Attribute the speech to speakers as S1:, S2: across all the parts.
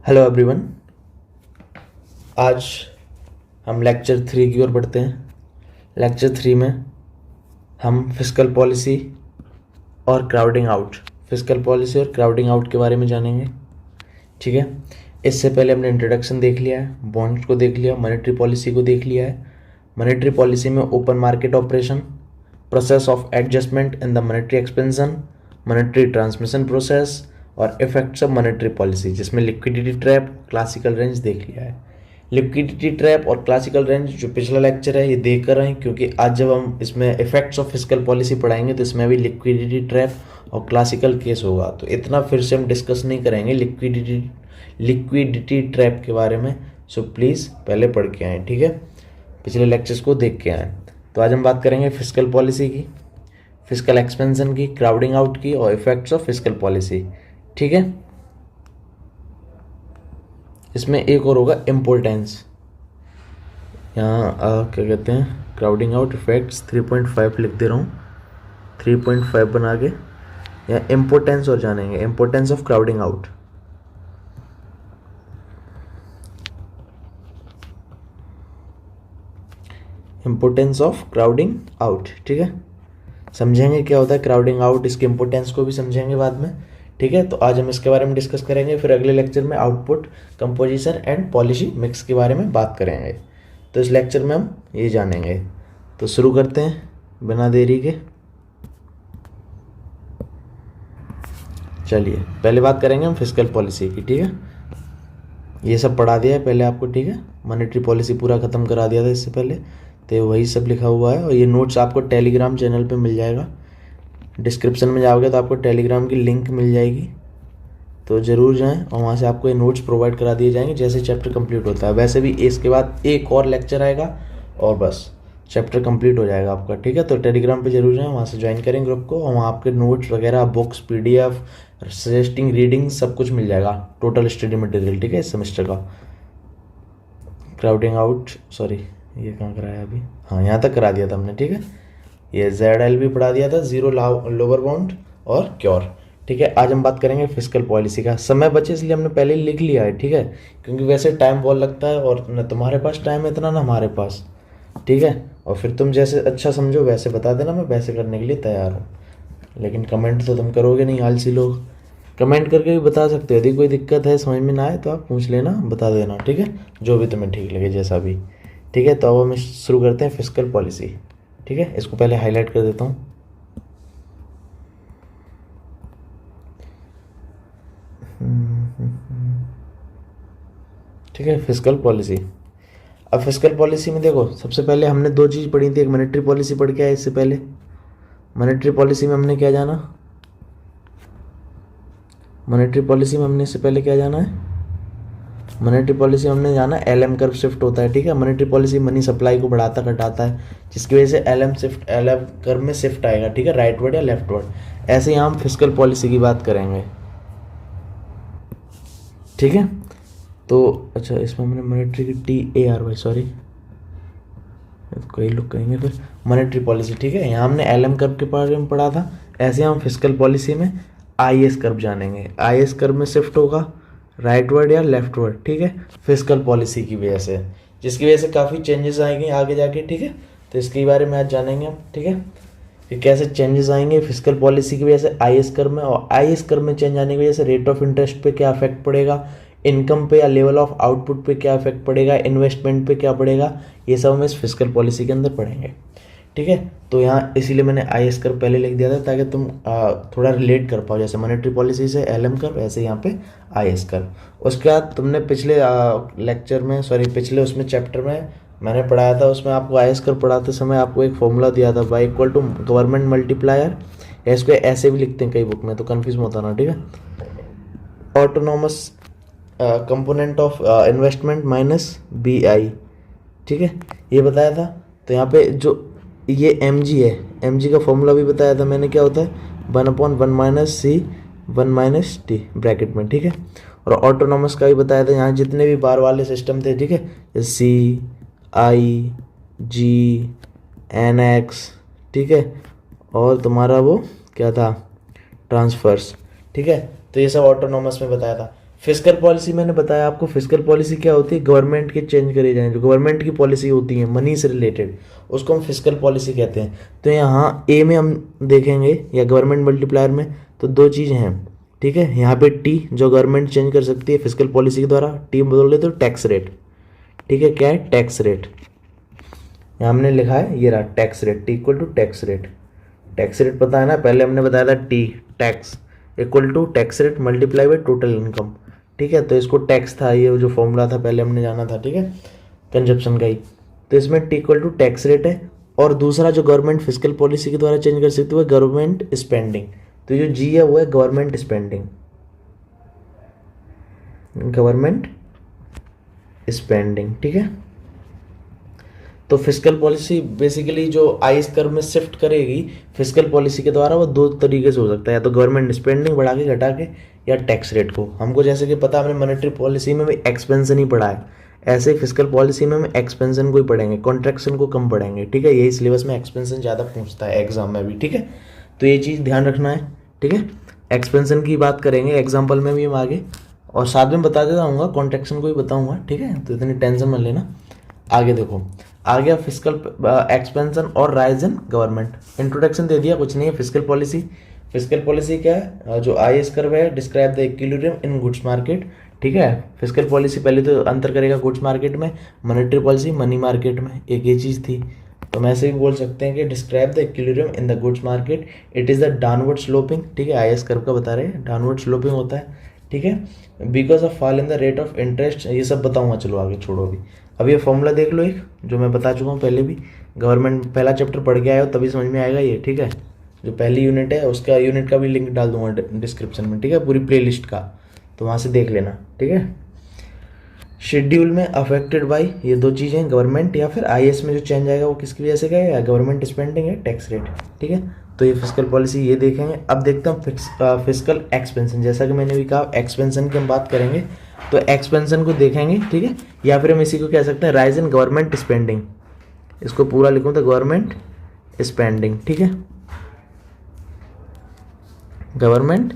S1: Hello everyone. आज हम lecture 3 की ओर बढ़ते हैं। लेक्चर 3 में हम फिस्कल पॉलिसी और क्राउडिंग आउट के बारे में जानेंगे। ठीक है, इससे पहले हमने इंट्रोडक्शन देख लिया है, बॉन्ड्स को देख लिया, मॉनेटरी पॉलिसी को देख लिया है। मॉनेटरी पॉलिसी में open market operation, process of adjustment in the monetary expansion, monetary transmission process और इफेक्ट्स ऑफ मॉनेटरी पॉलिसी, जिसमें लिक्विडिटी ट्रैप, क्लासिकल रेंज देख लिया है। लिक्विडिटी ट्रैप और क्लासिकल रेंज जो पिछला लेक्चर है ये देख कर रहे हैं, क्योंकि आज जब हम इसमें इफेक्ट्स ऑफ फिस्कल पॉलिसी पढ़ाएंगे तो इसमें भी लिक्विडिटी ट्रैप और क्लासिकल केस होगा, तो इतना फिर से हम डिस्कस नहीं करेंगे लिक्विडिटी ट्रैप के बारे में। सो प्लीज़ पहले पढ़ के आएँ, ठीक है, पिछले लेक्चर्स को देख के आएँ। तो आज हम बात करेंगे फिस्कल पॉलिसी की, फिस्कल एक्सपेंशन की, क्राउडिंग आउट की और इफेक्ट्स ऑफ फिस्कल पॉलिसी। ठीक है, इसमें एक और होगा इम्पोर्टेंस। यहाँ क्या कहते हैं, क्राउडिंग आउट इफेक्ट्स 3.5 लिख दे रहा हूँ, 3.5 बना के यहाँ इम्पोर्टेंस और जानेंगे, importance of crowding out. Importance of crowding out, ठीक है, समझेंगे क्या होता है क्राउडिंग आउट, इसके इम्पोर्टेंस को भी समझेंगे बाद में। ठीक है, तो आज हम इसके बारे में डिस्कस करेंगे, फिर अगले लेक्चर में output, composition and policy mix के बारे में बात करेंगे। तो इस लेक्चर में हम ये जानेंगे। तो शुरू करते हैं बिना देरी के। चलिए पहले बात करेंगे हम फिस्कल पॉलिसी की। ठीक है, ये सब पढ़ा दिया है पहले आपको, ठीक है, मॉनेटरी पॉलिसी पूरा ख़त्म करा दिया था इससे पहले, तो वही सब लिखा हुआ है। और ये नोट्स आपको टेलीग्राम चैनल पे मिल जाएगा, डिस्क्रिप्शन में जाओगे तो आपको टेलीग्राम की लिंक मिल जाएगी, तो ज़रूर जाएं और वहाँ से आपको ये नोट्स प्रोवाइड करा दिए जाएंगे जैसे चैप्टर कंप्लीट होता है। वैसे भी इसके बाद एक और लेक्चर आएगा और बस चैप्टर कंप्लीट हो जाएगा आपका। ठीक है, तो टेलीग्राम पे जरूर जाएं, वहाँ से ज्वाइन करें ग्रुप को, और वहाँ आपके नोट्स वगैरह, बुक्स, PDF, सजेस्टिंग रीडिंग सब कुछ मिल जाएगा, टोटल स्टडी मटेरियल। ठीक है, इस सेमेस्टर का क्राउडिंग आउट, सॉरी ये कहाँ कराया अभी, हाँ यहाँ तक करा दिया था हमने। ठीक है, ये ZL भी पढ़ा दिया था, जीरो लोअर बाउंड और क्योर। ठीक है, आज हम बात करेंगे फिस्कल पॉलिसी का। समय बचे इसलिए हमने पहले लिख लिया है, ठीक है, क्योंकि वैसे टाइम बहुत लगता है और न तुम्हारे पास टाइम है इतना, ना हमारे पास। ठीक है, और फिर तुम जैसे अच्छा समझो वैसे बता देना, मैं वैसे करने के लिए तैयार हूँ। लेकिन कमेंट तो तुम करोगे नहीं, आलसी लोग। कमेंट करके भी बता सकते हो, यदि कोई दिक्कत है, समझ में ना आए तो आप पूछ लेना, बता देना। ठीक है, जो भी तुम्हें ठीक लगे, जैसा भी। ठीक है, तो अब हम शुरू करते हैं फिस्कल पॉलिसी। ठीक है, इसको पहले हाईलाइट कर देता हूँ। ठीक है, फिस्कल पॉलिसी। अब फिस्कल पॉलिसी में देखो, सबसे पहले हमने दो चीज़ पढ़ी थी, एक मॉनेटरी पॉलिसी पढ़ के आए इससे पहले। मॉनेटरी पॉलिसी में हमने क्या जाना, मॉनेटरी पॉलिसी में हमने इससे पहले क्या जाना है, मॉनेटरी पॉलिसी में हमने जाना LM कर्व शिफ्ट होता है। ठीक है, मॉनेटरी पॉलिसी मनी सप्लाई को बढ़ाता घटाता है, जिसकी वजह से LM कर्व में शिफ्ट आएगा। ठीक है, राइटवर्ड या लेफ्टवर्ड। ऐसे ही हम फिस्कल पॉलिसी की बात करेंगे। ठीक है, तो अच्छा, इसमें हमने मॉनेटरी की TARY, सॉरी कई लोग कहेंगे फिर मॉनेटरी पॉलिसी। ठीक है, यहाँ हमने LM कर्व के बारे में पढ़ा था, ऐसे हम फिस्कल पॉलिसी में IS कर्व जानेंगे। IS कर्व में शिफ्ट होगा राइटवर्ड या लेफ्टवर्ड। ठीक है, फिस्कल पॉलिसी की वजह से, जिसकी वजह से काफ़ी चेंजेस आएंगे आगे जाके। ठीक है, तो इसके बारे में आज जानेंगे हम। ठीक है, कि कैसे चेंजेस आएंगे फिस्कल पॉलिसी की वजह से IS कर्व में, और IS कर्व में चेंज आने की वजह से रेट ऑफ इंटरेस्ट पे क्या इफेक्ट पड़ेगा, इनकम पे या लेवल ऑफ आउटपुट पे क्या इफेक्ट पड़ेगा, इन्वेस्टमेंट पे क्या पड़ेगा, ये सब हम इस फिस्कल पॉलिसी के अंदर पढ़ेंगे। ठीक है, तो यहाँ इसीलिए मैंने IS कर्व पहले लिख दिया था, ताकि तुम थोड़ा रिलेट कर पाओ, जैसे मॉनेटरी पॉलिसी से LM कर्व, ऐसे यहाँ पे IS कर्व। उसके बाद तुमने पिछले लेक्चर में, सॉरी पिछले उसमें चैप्टर में मैंने पढ़ाया था, उसमें आपको IS कर्व पढ़ाते समय आपको एक फॉर्मूला दिया था, Y equal to government multiplier, या इसको ऐसे भी लिखते हैं कई बुक में, तो कन्फ्यूज मत होना। ठीक है, autonomous component of investment minus BI। ठीक है, ये बताया था। तो यहाँ पे जो ये MG है, MG का फॉर्मूला भी बताया था मैंने, क्या होता है 1/1 - C 1 - T ब्रैकेट में। ठीक है, और ऑटोनोमस का भी बताया था, यहाँ जितने भी बार वाले सिस्टम थे, ठीक है, CI G NX, ठीक है, और तुम्हारा वो क्या था, ट्रांसफर्स। ठीक है, तो ये सब ऑटोनोमस में बताया था। फिस्कल पॉलिसी मैंने बताया आपको, फिस्कल पॉलिसी क्या होती है, गवर्नमेंट के चेंज करे जाएं, जो गवर्नमेंट की पॉलिसी होती है मनी से रिलेटेड, उसको हम फिस्कल पॉलिसी कहते हैं। तो यहाँ ए में हम देखेंगे या गवर्नमेंट मल्टीप्लायर में, तो दो चीज़ हैं, ठीक है। यहाँ पे टी जो गवर्नमेंट चेंज कर सकती है फिस्कल पॉलिसी के द्वारा, टी बदल दे तो टैक्स रेट, ठीक है। क्या है, टैक्स रेट। यहाँ हमने लिखा है, ये रहा tax rate, T equal to tax rate. Tax rate पता है ना, पहले हमने बताया था T tax equal to tax rate multiply by total income, ठीक है। तो इसको टैक्स था, ये जो फॉर्मूला था पहले हमने जाना था, ठीक है, कंजप्शन का ही। तो इसमें T equal to tax rate है। और दूसरा जो गवर्नमेंट फिस्कल पॉलिसी के द्वारा चेंज कर सकती है वो गवर्नमेंट स्पेंडिंग। तो जो जी है वो है गवर्नमेंट स्पेंडिंग, गवर्नमेंट स्पेंडिंग, ठीक है। तो फिस्कल पॉलिसी बेसिकली जो आइस कर्व में शिफ्ट करेगी फिस्कल पॉलिसी के द्वारा, वो दो तरीके से हो सकता है, या तो गवर्नमेंट स्पेंडिंग बढ़ा के घटा के, या टैक्स रेट को। हमको जैसे कि पता, हमने मॉनेटरी पॉलिसी में भी एक्सपेंशन ही पढ़ा है, ऐसे ही फिस्कल पॉलिसी में हम एक्सपेंशन को ही पढ़ेंगे, कॉन्ट्रैक्शन को कम पढ़ेंगे, ठीक है। यही सिलेबस में एक्सपेंशन ज़्यादा पूछता है एग्जाम में भी, ठीक है। तो ये चीज़ ध्यान रखना है, ठीक है। एक्सपेंशन की बात करेंगे एग्जाम्पल में भी हम आगे, और साथ में बता देता हूँ कॉन्ट्रैक्शन को भी बताऊँगा, ठीक है। तो इतनी टेंशन मत लेना। आगे देखो, आ गया फिस्कल एक्सपेंशन और राइज इन गवर्नमेंट। इंट्रोडक्शन दे दिया, कुछ नहीं है फिस्कल पॉलिसी। फिस्कल पॉलिसी क्या है, जो आईएस कर्व है, describe the equilibrium in goods market, ठीक है। फिस्कल पॉलिसी पहले तो अंतर करेगा गुड्स मार्केट में, मॉनेटरी पॉलिसी मनी मार्केट में, एक ये चीज़ थी। तो हम ऐसे भी बोल सकते हैं कि describe the equilibrium in the goods market, it is the downward sloping, ठीक है। आईएस कर्व का बता रहे हैं, डाउनवर्ड स्लोपिंग होता है, ठीक है, because of fall in the rate of interest. ये सब बताऊंगा, चलो आगे छोड़ो अभी ये फॉर्मूला देख लो, एक जो मैं बता चुका हूँ पहले भी, गवर्नमेंट पहला चैप्टर पढ़ के आए हो तभी समझ में आएगा ये, ठीक है। जो पहली यूनिट है उसका यूनिट का भी लिंक डाल दूंगा डिस्क्रिप्शन में, ठीक है, पूरी प्लेलिस्ट का, तो वहाँ से देख लेना, ठीक है। शेड्यूल में अफेक्टेड बाई, ये दो चीज़ें, गवर्नमेंट या फिर आईएएस में जो चेंज आएगा वो किसकी वजह से गया, गवर्नमेंट स्पेंडिंग है, टैक्स रेट, ठीक है। तो ये फिस्कल पॉलिसी ये देखेंगे। अब देखते हैं फिस्कल एक्सपेंशन, जैसा कि मैंने भी कहा एक्सपेंशन की हम बात करेंगे, तो एक्सपेंशन को देखेंगे, ठीक है। या फिर हम इसी को कह सकते हैं राइज इन गवर्नमेंट स्पेंडिंग, इसको पूरा लिखूँ तो गवर्नमेंट स्पेंडिंग, ठीक है, गवर्नमेंट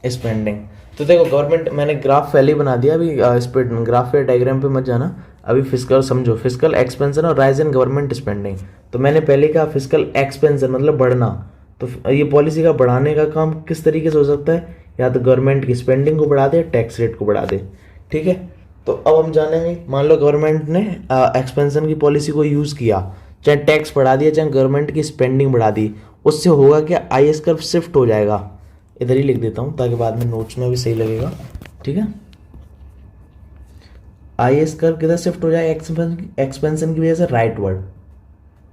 S1: स्पेंडिंग। तो देखो गवर्नमेंट, मैंने ग्राफ पहले ही बना दिया, अभी इस पे ग्राफ पे डायग्राम पे मत जाना, अभी फिस्कल समझो, फिस्कल एक्सपेंशन और राइज इन गवर्नमेंट स्पेंडिंग। तो मैंने पहले कहा फिस्कल एक्सपेंशन मतलब बढ़ना, तो ये पॉलिसी का बढ़ाने का काम किस तरीके से हो सकता है, या तो गवर्नमेंट की स्पेंडिंग को बढ़ा दे, टैक्स रेट को बढ़ा दे, ठीक है। तो अब हम जानेंगे, मान लो गवर्नमेंट ने एक्सपेंशन की पॉलिसी को यूज़ किया, चाहे टैक्स बढ़ा दिया चाहे गवर्नमेंट की स्पेंडिंग बढ़ा दी, उससे होगा क्या, आईएस कर्व शिफ्ट हो जाएगा। इधर ही लिख देता हूँ ताकि बाद में नोट्स में भी सही लगेगा, ठीक है। आईएस कर्व किधर शिफ्ट हो जाए, एक्सपेंशन की वजह से राइटवर्ड,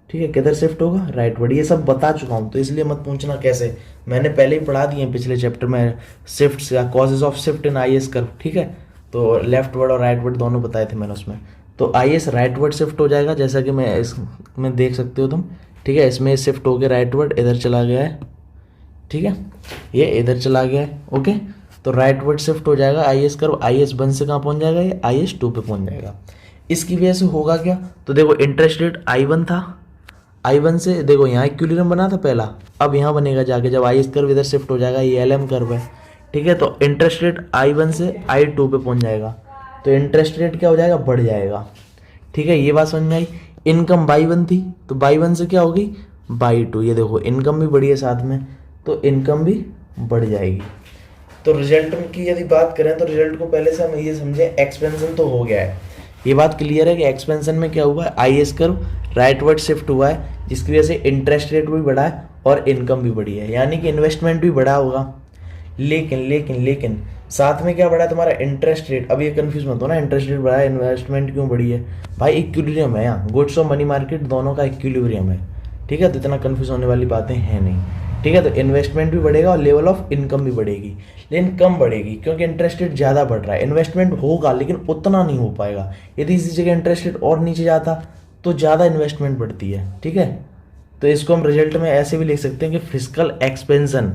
S1: ठीक है। किधर शिफ्ट होगा, राइटवर्ड। ये सब बता चुका हूँ तो इसलिए मत पूछना कैसे, मैंने पहले ही पढ़ा दिए पिछले चैप्टर में, शिफ्ट या causes of shift in IS curve, ठीक है। तो लेफ्ट वर्ड और राइट वर्ड दोनों बताए थे मैंने उसमें। तो आईएस राइट वर्ड शिफ्ट हो जाएगा, जैसा कि मैं इसमें देख सकते हो तुम, ठीक है। इसमें शिफ्ट हो गया राइट वर्ड, इधर चला गया है, ठीक है, ये इधर चला गया है, ओके। तो राइट वर्ड शिफ्ट हो जाएगा, आईएस कर्व IS1 से कहाँ पहुंच जाएगा, ये IS2 पे पहुंच जाएगा। इसकी वजह से होगा क्या, तो देखो इंटरेस्ट रेट I1 था, I1 से देखो यहाँ इक्विलिब्रियम बना था पहला, अब यहाँ बनेगा जाके जब आईएस कर्व इधर शिफ्ट हो जाएगा, ये LM कर्व है, ठीक है। तो इंटरेस्ट रेट I1 से I2 पे पहुंच जाएगा, तो इंटरेस्ट रेट क्या हो जाएगा, बढ़ जाएगा, ठीक है। ये बात समझ में आई। इनकम Y1 थी तो Y1 से क्या होगी, Y2, ये देखो इनकम भी बढ़ी है साथ में, तो इनकम भी बढ़ जाएगी। तो रिजल्ट की यदि बात करें तो रिजल्ट को पहले से हम ये समझें, एक्सपेंशन तो हो गया है, ये बात क्लियर है कि एक्सपेंशन में क्या हुआ है, आईएस कर्व राइटवर्ड शिफ्ट हुआ है, जिसकी वजह से इंटरेस्ट रेट भी बढ़ा है और इनकम भी बढ़ी है, यानी कि इन्वेस्टमेंट भी बढ़ा होगा। लेकिन साथ में क्या बढ़ा तुम्हारा, इंटरेस्ट रेट। अब ये कंफ्यूज मत हो ना, इंटरेस्ट रेट बढ़ा है, इन्वेस्टमेंट क्यों बढ़ी है, भाई इक्विलिब्रियम है यहाँ, गुड्स और मनी मार्केट दोनों का इक्विलिब्रियम है, ठीक है। तो इतना कंफ्यूज होने वाली बातें हैं नहीं, ठीक है। तो इन्वेस्टमेंट भी बढ़ेगा और लेवल ऑफ इनकम भी बढ़ेगी, लेकिन कम बढ़ेगी क्योंकि इंटरेस्ट रेट ज़्यादा बढ़ रहा है। इन्वेस्टमेंट होगा लेकिन उतना नहीं हो पाएगा, यदि इसी जगह इंटरेस्ट रेट और नीचे जाता तो ज़्यादा इन्वेस्टमेंट बढ़ती है, ठीक है। तो इसको हम रिजल्ट में ऐसे भी लिख सकते हैं कि fiscal expansion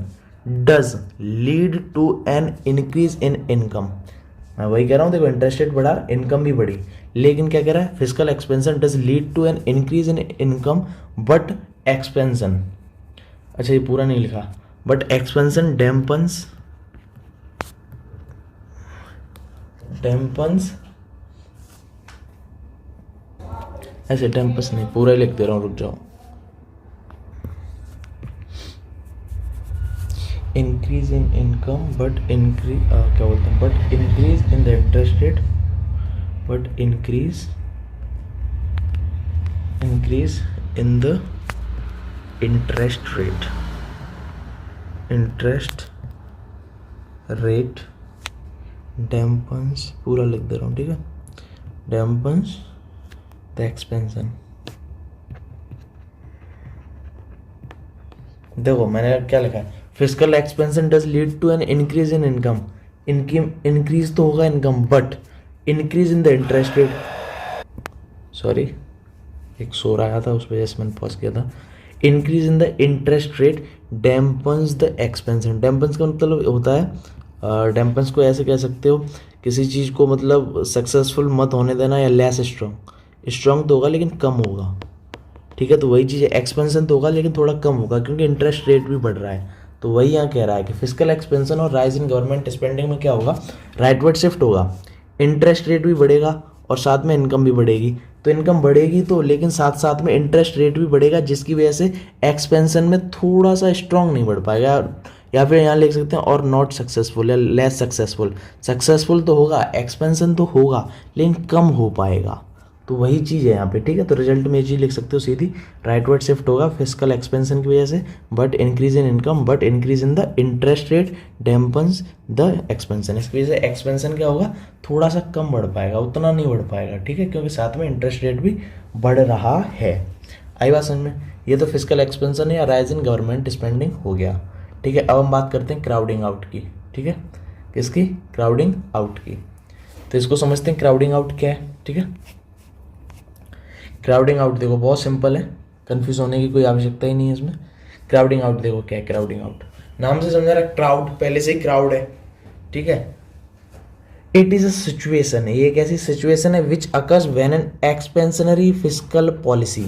S1: does lead to an increase in income. मैं वही कह रहा हूँ, देखो इंटरेस्ट रेट बढ़ा, इनकम भी बढ़ी, लेकिन क्या कह रहा है, fiscal expansion does lead to an increase in income but expansion, अच्छा ये पूरा नहीं लिखा, बट एक्सपेंशन डैम्पन्स डैम्पन्स, ऐसे डैम्पस नहीं, पूरा ही लिख दे रहा हूँ, रुक जाओ। Increase in income but increase, क्या बोलते हैं, but increase in the interest rate, but increase in the interest rate dampens, पूरा लिख दे रहा हूँ, ठीक है, डैम्पन्स द एक्सपेंशन। देखो मैंने क्या लिखा है, physical expansion does lead to an increase in income, increase तो होगा income, but increase in the interest rate, sorry एक सो रहा था उस वजह से मैंने पॉज किया था, increase in the interest rate dampens the expansion. Dampens का मतलब होता है, डैम्पन्स को ऐसे कह सकते हो, किसी चीज़ को मतलब सक्सेसफुल मत होने देना, या लेस स्ट्रॉन्ग तो होगा लेकिन कम होगा, ठीक है। तो वही चीज़ है, एक्सपेंशन तो होगा लेकिन थोड़ा कम होगा क्योंकि इंटरेस्ट रेट भी बढ़ रहा है। तो वही यहाँ कह रहा है कि फिजिकल एक्सपेंशन और राइज इन गवर्नमेंट स्पेंडिंग में क्या होगा, राइटवर्ड शिफ्ट होगा, इंटरेस्ट रेट भी बढ़ेगा और साथ में इनकम भी बढ़ेगी। तो इनकम बढ़ेगी तो, लेकिन साथ साथ में इंटरेस्ट रेट भी बढ़ेगा, जिसकी वजह से एक्सपेंशन में थोड़ा सा स्ट्रॉन्ग नहीं बढ़ पाएगा, या फिर यहाँ लिख सकते हैं और नॉट सक्सेसफुल या लेस सक्सेसफुल। सक्सेसफुल तो होगा, एक्सपेंशन तो होगा लेकिन कम हो पाएगा। तो वही चीज़ है यहाँ पे, ठीक है। तो रिजल्ट में ये चीज़ लिख सकते हो सीधी, राइटवर्ड शिफ्ट होगा फिजिकल एक्सपेंशन की वजह से, but increase in income, but increase in the interest rate dampens the expansion. इसकी वजह से एक्सपेंशन क्या होगा, थोड़ा सा कम बढ़ पाएगा, उतना नहीं बढ़ पाएगा, ठीक है, क्योंकि साथ में इंटरेस्ट रेट भी बढ़ रहा है। आई बात समझ में। ये तो फिजिकल एक्सपेंशन या राइज इन गवर्नमेंट स्पेंडिंग हो गया, ठीक है। अब हम बात करते हैं क्राउडिंग आउट की, ठीक है, किसकी, क्राउडिंग आउट की। तो इसको समझते हैं क्राउडिंग आउट क्या है, ठीक है। क्राउडिंग आउट देखो बहुत सिंपल है, कंफ्यूज होने की कोई आवश्यकता ही नहीं है इसमें। क्राउडिंग आउट देखो क्या है, क्राउडिंग आउट नाम से समझा रहा, क्राउड पहले से ही क्राउड है, ठीक है। इट इज अ सिचुएशन है, ये एक ऐसी सिचुएशन है which occurs when an expansionary physical policy,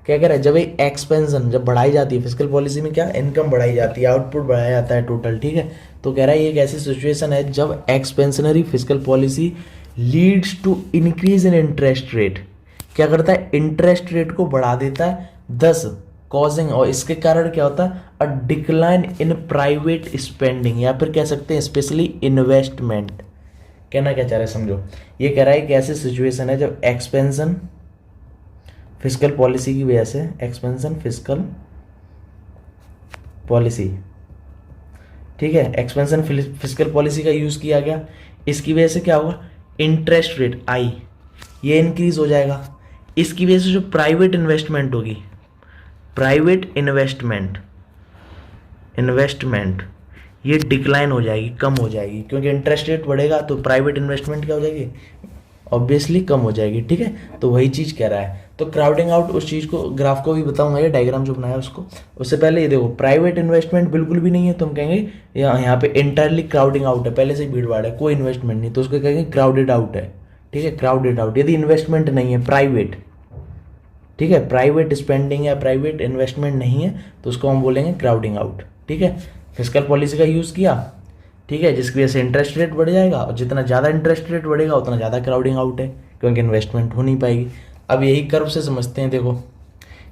S1: क्या कह रहा है, जब एक एक्सपेंशन जब बढ़ाई जाती है, फिजिकल पॉलिसी में क्या, इनकम बढ़ाई जाती है, आउटपुट बढ़ाया जाता है टोटल, ठीक है। तो कह रहा है ये एक ऐसी सिचुएशन है जब expansionary physical policy leads to increase in interest rate, क्या करता है, इंटरेस्ट रेट को बढ़ा देता है, 10 कॉजिंग, और इसके कारण क्या होता है, a decline in private spending, या फिर कह सकते हैं स्पेशली इन्वेस्टमेंट। कहना क्या चाह रहे हैं समझो, ये कह रहा है कि ऐसी सिचुएशन है जब एक्सपेंशन फिजिकल पॉलिसी की वजह से, एक्सपेंशन फिजिकल पॉलिसी, ठीक है, एक्सपेंशन फिजिकल पॉलिसी का यूज किया गया, इसकी वजह से क्या होगा, इंटरेस्ट रेट आई ये इंक्रीज हो जाएगा, इसकी वजह से जो प्राइवेट इन्वेस्टमेंट होगी, प्राइवेट इन्वेस्टमेंट ये डिक्लाइन हो जाएगी, कम हो जाएगी, क्योंकि इंटरेस्ट रेट बढ़ेगा तो प्राइवेट इन्वेस्टमेंट क्या हो जाएगी, ऑब्वियसली कम हो जाएगी, ठीक है। तो वही चीज़ कह रहा है। तो क्राउडिंग आउट, उस चीज़ को ग्राफ को भी बताऊंगा, ये डायग्राम जो बनाया उसको, उससे पहले ये देखो प्राइवेट इन्वेस्टमेंट बिल्कुल भी नहीं है, तो हम कहेंगे यहाँ पे इंटायरली क्राउडिंग आउट है, पहले से ही भीड़ भाड़ है, कोई इन्वेस्टमेंट नहीं, तो उसको कहेंगे क्राउडेड आउट है, ठीक है, क्राउडेड आउट। यदि इन्वेस्टमेंट नहीं है, प्राइवेट, ठीक है, प्राइवेट स्पेंडिंग या प्राइवेट इन्वेस्टमेंट नहीं है, तो उसको हम बोलेंगे क्राउडिंग आउट, ठीक है। फिजिकल पॉलिसी का यूज़ किया, ठीक है, जिसकी वजह से इंटरेस्ट रेट बढ़ जाएगा, और जितना ज़्यादा इंटरेस्ट रेट बढ़ेगा उतना ज़्यादा क्राउडिंग आउट है, क्योंकि इन्वेस्टमेंट हो नहीं पाएगी। अब यही कर्व से समझते हैं, देखो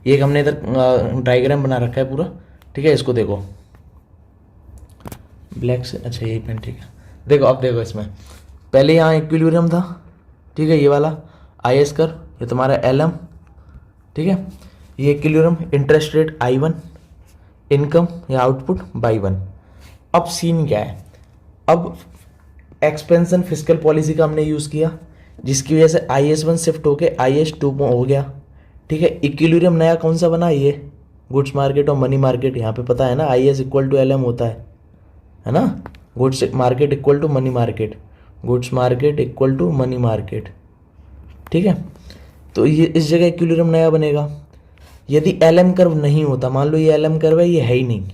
S1: ये हमने इधर डायग्राम बना रखा है पूरा, ठीक है, इसको देखो ब्लैक से, अच्छा यही पेन, ठीक है। देखो अब देखो इसमें पहले यहाँ इक्विलिब्रियम था, ठीक है, ये वाला आई एस कर्व, ये तुम्हारा एल एम, ठीक है, ये equilibrium, interest rate I1, income या आउटपुट बाई 1। अब सीन क्या है, अब एक्सपेंशन फिजिकल पॉलिसी का हमने यूज़ किया, जिसकी वजह से IS1 शिफ्ट होके IS2 हो गया, ठीक है। इक्विलिब्रियम नया कौन सा बना, ये गुड्स मार्केट और मनी मार्केट, यहाँ पे पता है ना IS इक्वल टू LM होता है ना, goods market equal to money market, goods market equal to money market, ठीक है। तो ये इस जगह इक्विलिब्रियम नया बनेगा। यदि LM कर्व नहीं होता, मान लो ये LM कर्व है, ये है ही नहीं,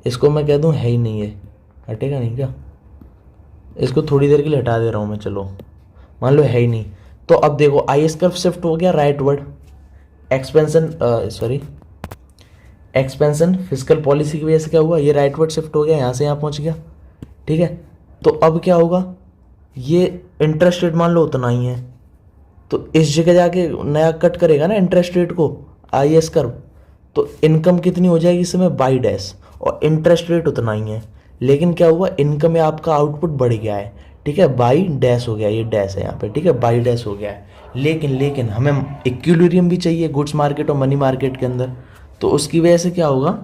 S1: इसको मैं कह दूं है ही नहीं, ये हटेगा नहीं क्या, इसको थोड़ी देर के लिए हटा दे रहा हूँ मैं, चलो मान लो है ही नहीं। तो अब देखो IS कर्व शिफ्ट हो गया राइटवर्ड, एक्सपेंशन फिजिकल पॉलिसी की वजह से क्या हुआ, ये राइटवर्ड शिफ्ट हो गया, यहाँ से यहाँ पहुँच गया, ठीक है। तो अब क्या होगा, ये इंटरेस्ट रेट मान लो उतना ही है, तो इस जगह जाके नया कट करेगा ना इंटरेस्ट रेट को IS कर्व, तो इनकम कितनी हो जाएगी इस समय बाई डैश, और इंटरेस्ट रेट उतना ही है, लेकिन क्या हुआ इनकम में आपका आउटपुट बढ़ गया है, ठीक है, बाई डैश हो गया, ये डैश है यहाँ पे, ठीक है, बाई डैश हो गया है। लेकिन हमें इक्विलिब्रियम भी चाहिए गुड्स मार्केट और मनी मार्केट के अंदर, तो उसकी वजह से क्या होगा,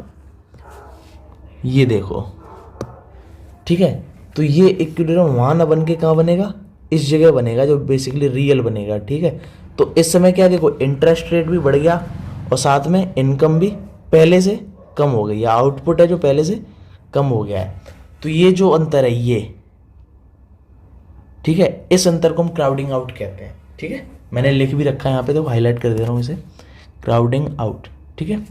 S1: ये देखो, ठीक है, तो ये इक्विलिब्रियम वहाँ ना बन के कहाँ बनेगा, इस जगह बनेगा जो बेसिकली रियल बनेगा, ठीक है। तो इस समय क्या देखो इंटरेस्ट रेट भी बढ़ गया और साथ में इनकम भी पहले से कम हो गई, या आउटपुट है जो पहले से कम हो गया है। तो ये जो अंतर है ये, ठीक है, इस अंतर को हम क्राउडिंग आउट कहते हैं, ठीक है। मैंने लिख भी रखा है यहाँ पे, तो हाईलाइट कर दे रहा हूँ इसे, क्राउडिंग आउट, ठीक है,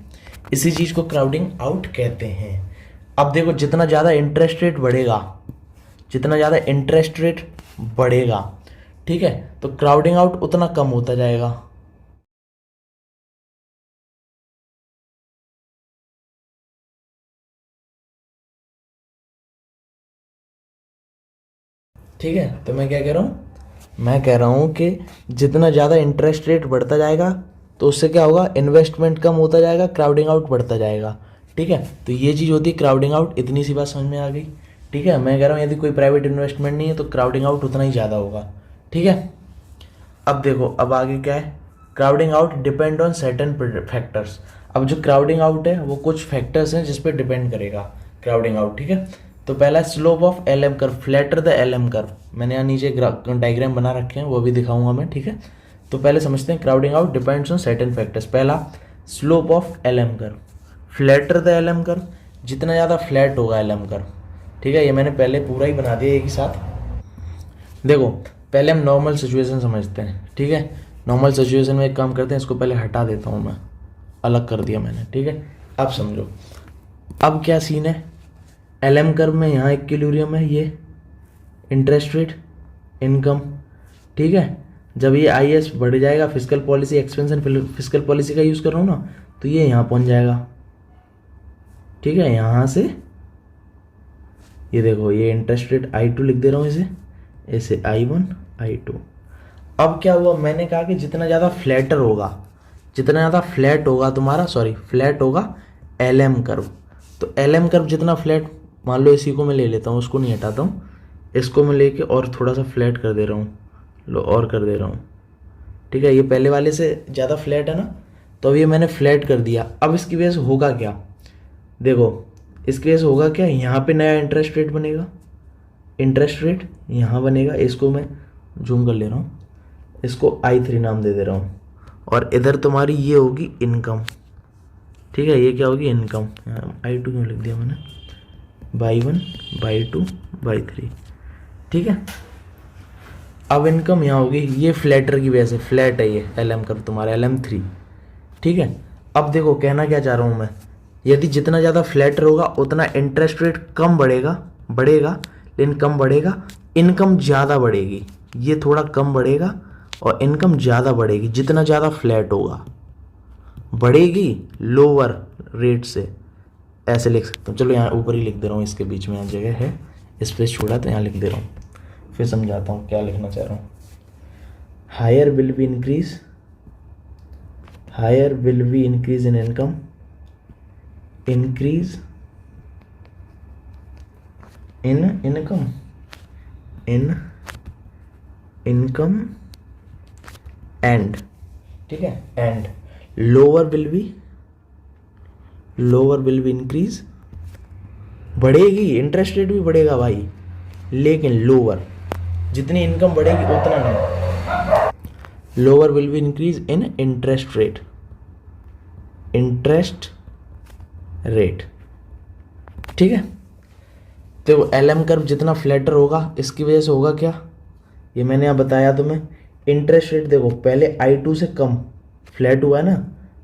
S1: इसी चीज़ को क्राउडिंग आउट कहते हैं। अब देखो जितना ज़्यादा इंटरेस्ट रेट बढ़ेगा, जितना ज़्यादा इंटरेस्ट रेट बढ़ेगा, ठीक है, तो क्राउडिंग आउट उतना कम होता जाएगा। ठीक है, तो मैं क्या कह रहा हूँ, मैं कह रहा हूँ कि जितना ज़्यादा इंटरेस्ट रेट बढ़ता जाएगा तो उससे क्या होगा, इन्वेस्टमेंट कम होता जाएगा, क्राउडिंग आउट बढ़ता जाएगा, ठीक है। तो ये चीज़ होती है क्राउडिंग आउट, इतनी सी बात समझ में आ गई, ठीक है। मैं कह रहा हूँ यदि कोई प्राइवेट इन्वेस्टमेंट नहीं है तो क्राउडिंग आउट उतना ही ज़्यादा होगा, ठीक है। अब देखो अब आगे क्या है, crowding out depend on certain factors. अब जो क्राउडिंग आउट है वो कुछ फैक्टर्स हैं जिस पे डिपेंड करेगा क्राउडिंग आउट, ठीक है। तो पहला slope of LM curve, flatter the LM curve, मैंने यहाँ नीचे डायग्राम बना रखे हैं वो भी दिखाऊंगा मैं, ठीक है। तो पहले समझते हैं crowding out depends on certain factors. पहला slope of LM curve, flatter the LM curve, जितना ज़्यादा फ्लैट होगा LM कर्व, ठीक है। ये मैंने पहले पूरा ही बना दिया एक ही साथ। देखो पहले हम नॉर्मल सिचुएशन समझते हैं, ठीक है। नॉर्मल सिचुएशन में एक काम करते हैं, इसको पहले हटा देता हूँ मैं, अलग कर दिया मैंने, ठीक है। अब समझो अब क्या सीन है, LM कर्व में यहाँ इक्विलिब्रियम है, ये इंटरेस्ट रेट इनकम, ठीक है। जब ये IS बढ़ जाएगा, physical policy expansion physical policy का यूज़ कर रहा हूँ ना, तो ये यहाँ पहुँच जाएगा, ठीक है। यहाँ से ये देखो ये इंटरेस्ट रेट I2 लिख दे रहा हूँ इसे, ऐसे I1 I2। अब क्या हुआ, मैंने कहा कि जितना ज़्यादा फ्लैटर होगा, जितना ज़्यादा फ्लैट होगा तुम्हारा, सॉरी फ्लैट होगा LM कर्व, तो LM कर्व जितना फ्लैट, मान लो इसी को मैं ले लेता हूँ, उसको नहीं हटाता हूँ, इसको मैं लेके और थोड़ा सा फ्लैट कर दे रहा हूँ, लो और कर दे रहा हूँ, ठीक है। ये पहले वाले से ज़्यादा फ्लैट है ना, तो अब ये मैंने फ्लैट कर दिया। अब इसकी वजह से होगा क्या, देखो इसकी वजह से होगा क्या, यहाँ पे नया इंटरेस्ट रेट बनेगा, इंटरेस्ट रेट यहाँ बनेगा, इसको मैं जूम कर ले रहा हूँ, इसको I3 नाम दे दे रहा हूँ, और इधर तुम्हारी ये होगी इनकम, ठीक है। ये क्या होगी इनकम, I2 क्यों लिख दिया मैंने, बाई 1 बाई 2 बाई 3, ठीक है। अब इनकम यहाँ होगी, ये फ्लैटर की वजह से फ्लैट है ये LM कर्व तुम्हारा LM3, ठीक है। अब देखो कहना क्या चाह रहा हूँ मैं, यदि जितना ज़्यादा फ्लैटर होगा उतना इंटरेस्ट रेट कम बढ़ेगा, लेकिन कम बढ़ेगा, इनकम ज़्यादा बढ़ेगी, ये थोड़ा कम बढ़ेगा और इनकम ज़्यादा बढ़ेगी, जितना ज़्यादा फ्लैट होगा बढ़ेगी लोअर रेट से, ऐसे लिख सकता हूँ। चलो यहाँ ऊपर ही लिख दे रहा हूँ, इसके बीच में यहाँ जगह है, स्पेस छोड़ा तो यहाँ लिख दे रहा हूँ, फिर समझाता हूँ क्या लिखना चाह रहा हूँ। Higher will be increase, higher will be increase in income, increase in income, in income and, ठीक है, and lower will be increase, बढ़ेगी इंटरेस्ट रेट भी बढ़ेगा भाई, लेकिन लोअर, जितनी इनकम बढ़ेगी उतना नहीं, lower will be increase in interest rate, interest rate, ठीक है। तो LM कर्व जितना फ्लैटर होगा, इसकी वजह से होगा क्या, ये मैंने यहाँ बताया तुम्हें, इंटरेस्ट रेट देखो पहले I2 से कम फ्लैट हुआ है ना,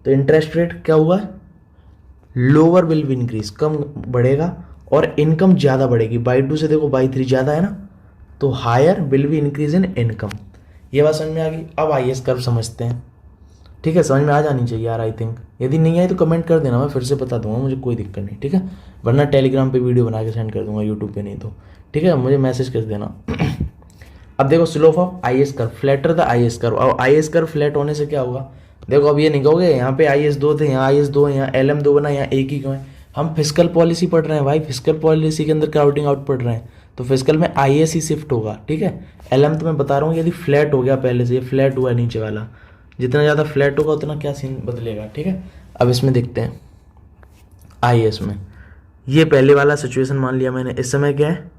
S1: तो इंटरेस्ट रेट क्या हुआ, लोअर विल बी इंक्रीज, कम बढ़ेगा और इनकम ज़्यादा बढ़ेगी, बाई 2 से देखो बाई 3 ज़्यादा है ना, तो higher will be increase in income. ये बात समझ में आ गई। अब IS कर्व समझते हैं, ठीक है, समझ में आ जानी चाहिए यार आई थिंक, यदि नहीं आई तो कमेंट कर देना, मैं फिर से बता दूंगा, मुझे कोई दिक्कत नहीं, ठीक है। वरना टेलीग्राम पे वीडियो बना के सेंड कर दूंगा, यूट्यूब पे नहीं तो, ठीक है, मुझे मैसेज कर देना। अब देखो slope of I S curve, flatter the I S curve. और आई एस कर्व फ्लैट होने से क्या होगा, देखो अब ये नहीं कहोगे यहाँ पे आई एस दो थे, यहाँ आई एस दो है, यहाँ एल एम दो बना, यहाँ एक ही क्यों है। हम फिजिकल पॉलिसी पढ़ रहे हैं भाई, फिजिकल पॉलिसी के अंदर क्राउडिंग आउट पढ़ रहे हैं, तो फिजिकल में आई एस ही शिफ्ट होगा, ठीक है। एल एम तो मैं बता रहा हूँ यदि फ्लैट हो गया पहले से, ये फ्लैट हुआ है नीचे वाला, जितना ज़्यादा फ्लैट होगा उतना क्या सीन बदलेगा, ठीक है। अब इसमें देखते हैं आई एस में, ये पहले वाला सिचुएशन मान लिया मैंने। इस समय क्या है,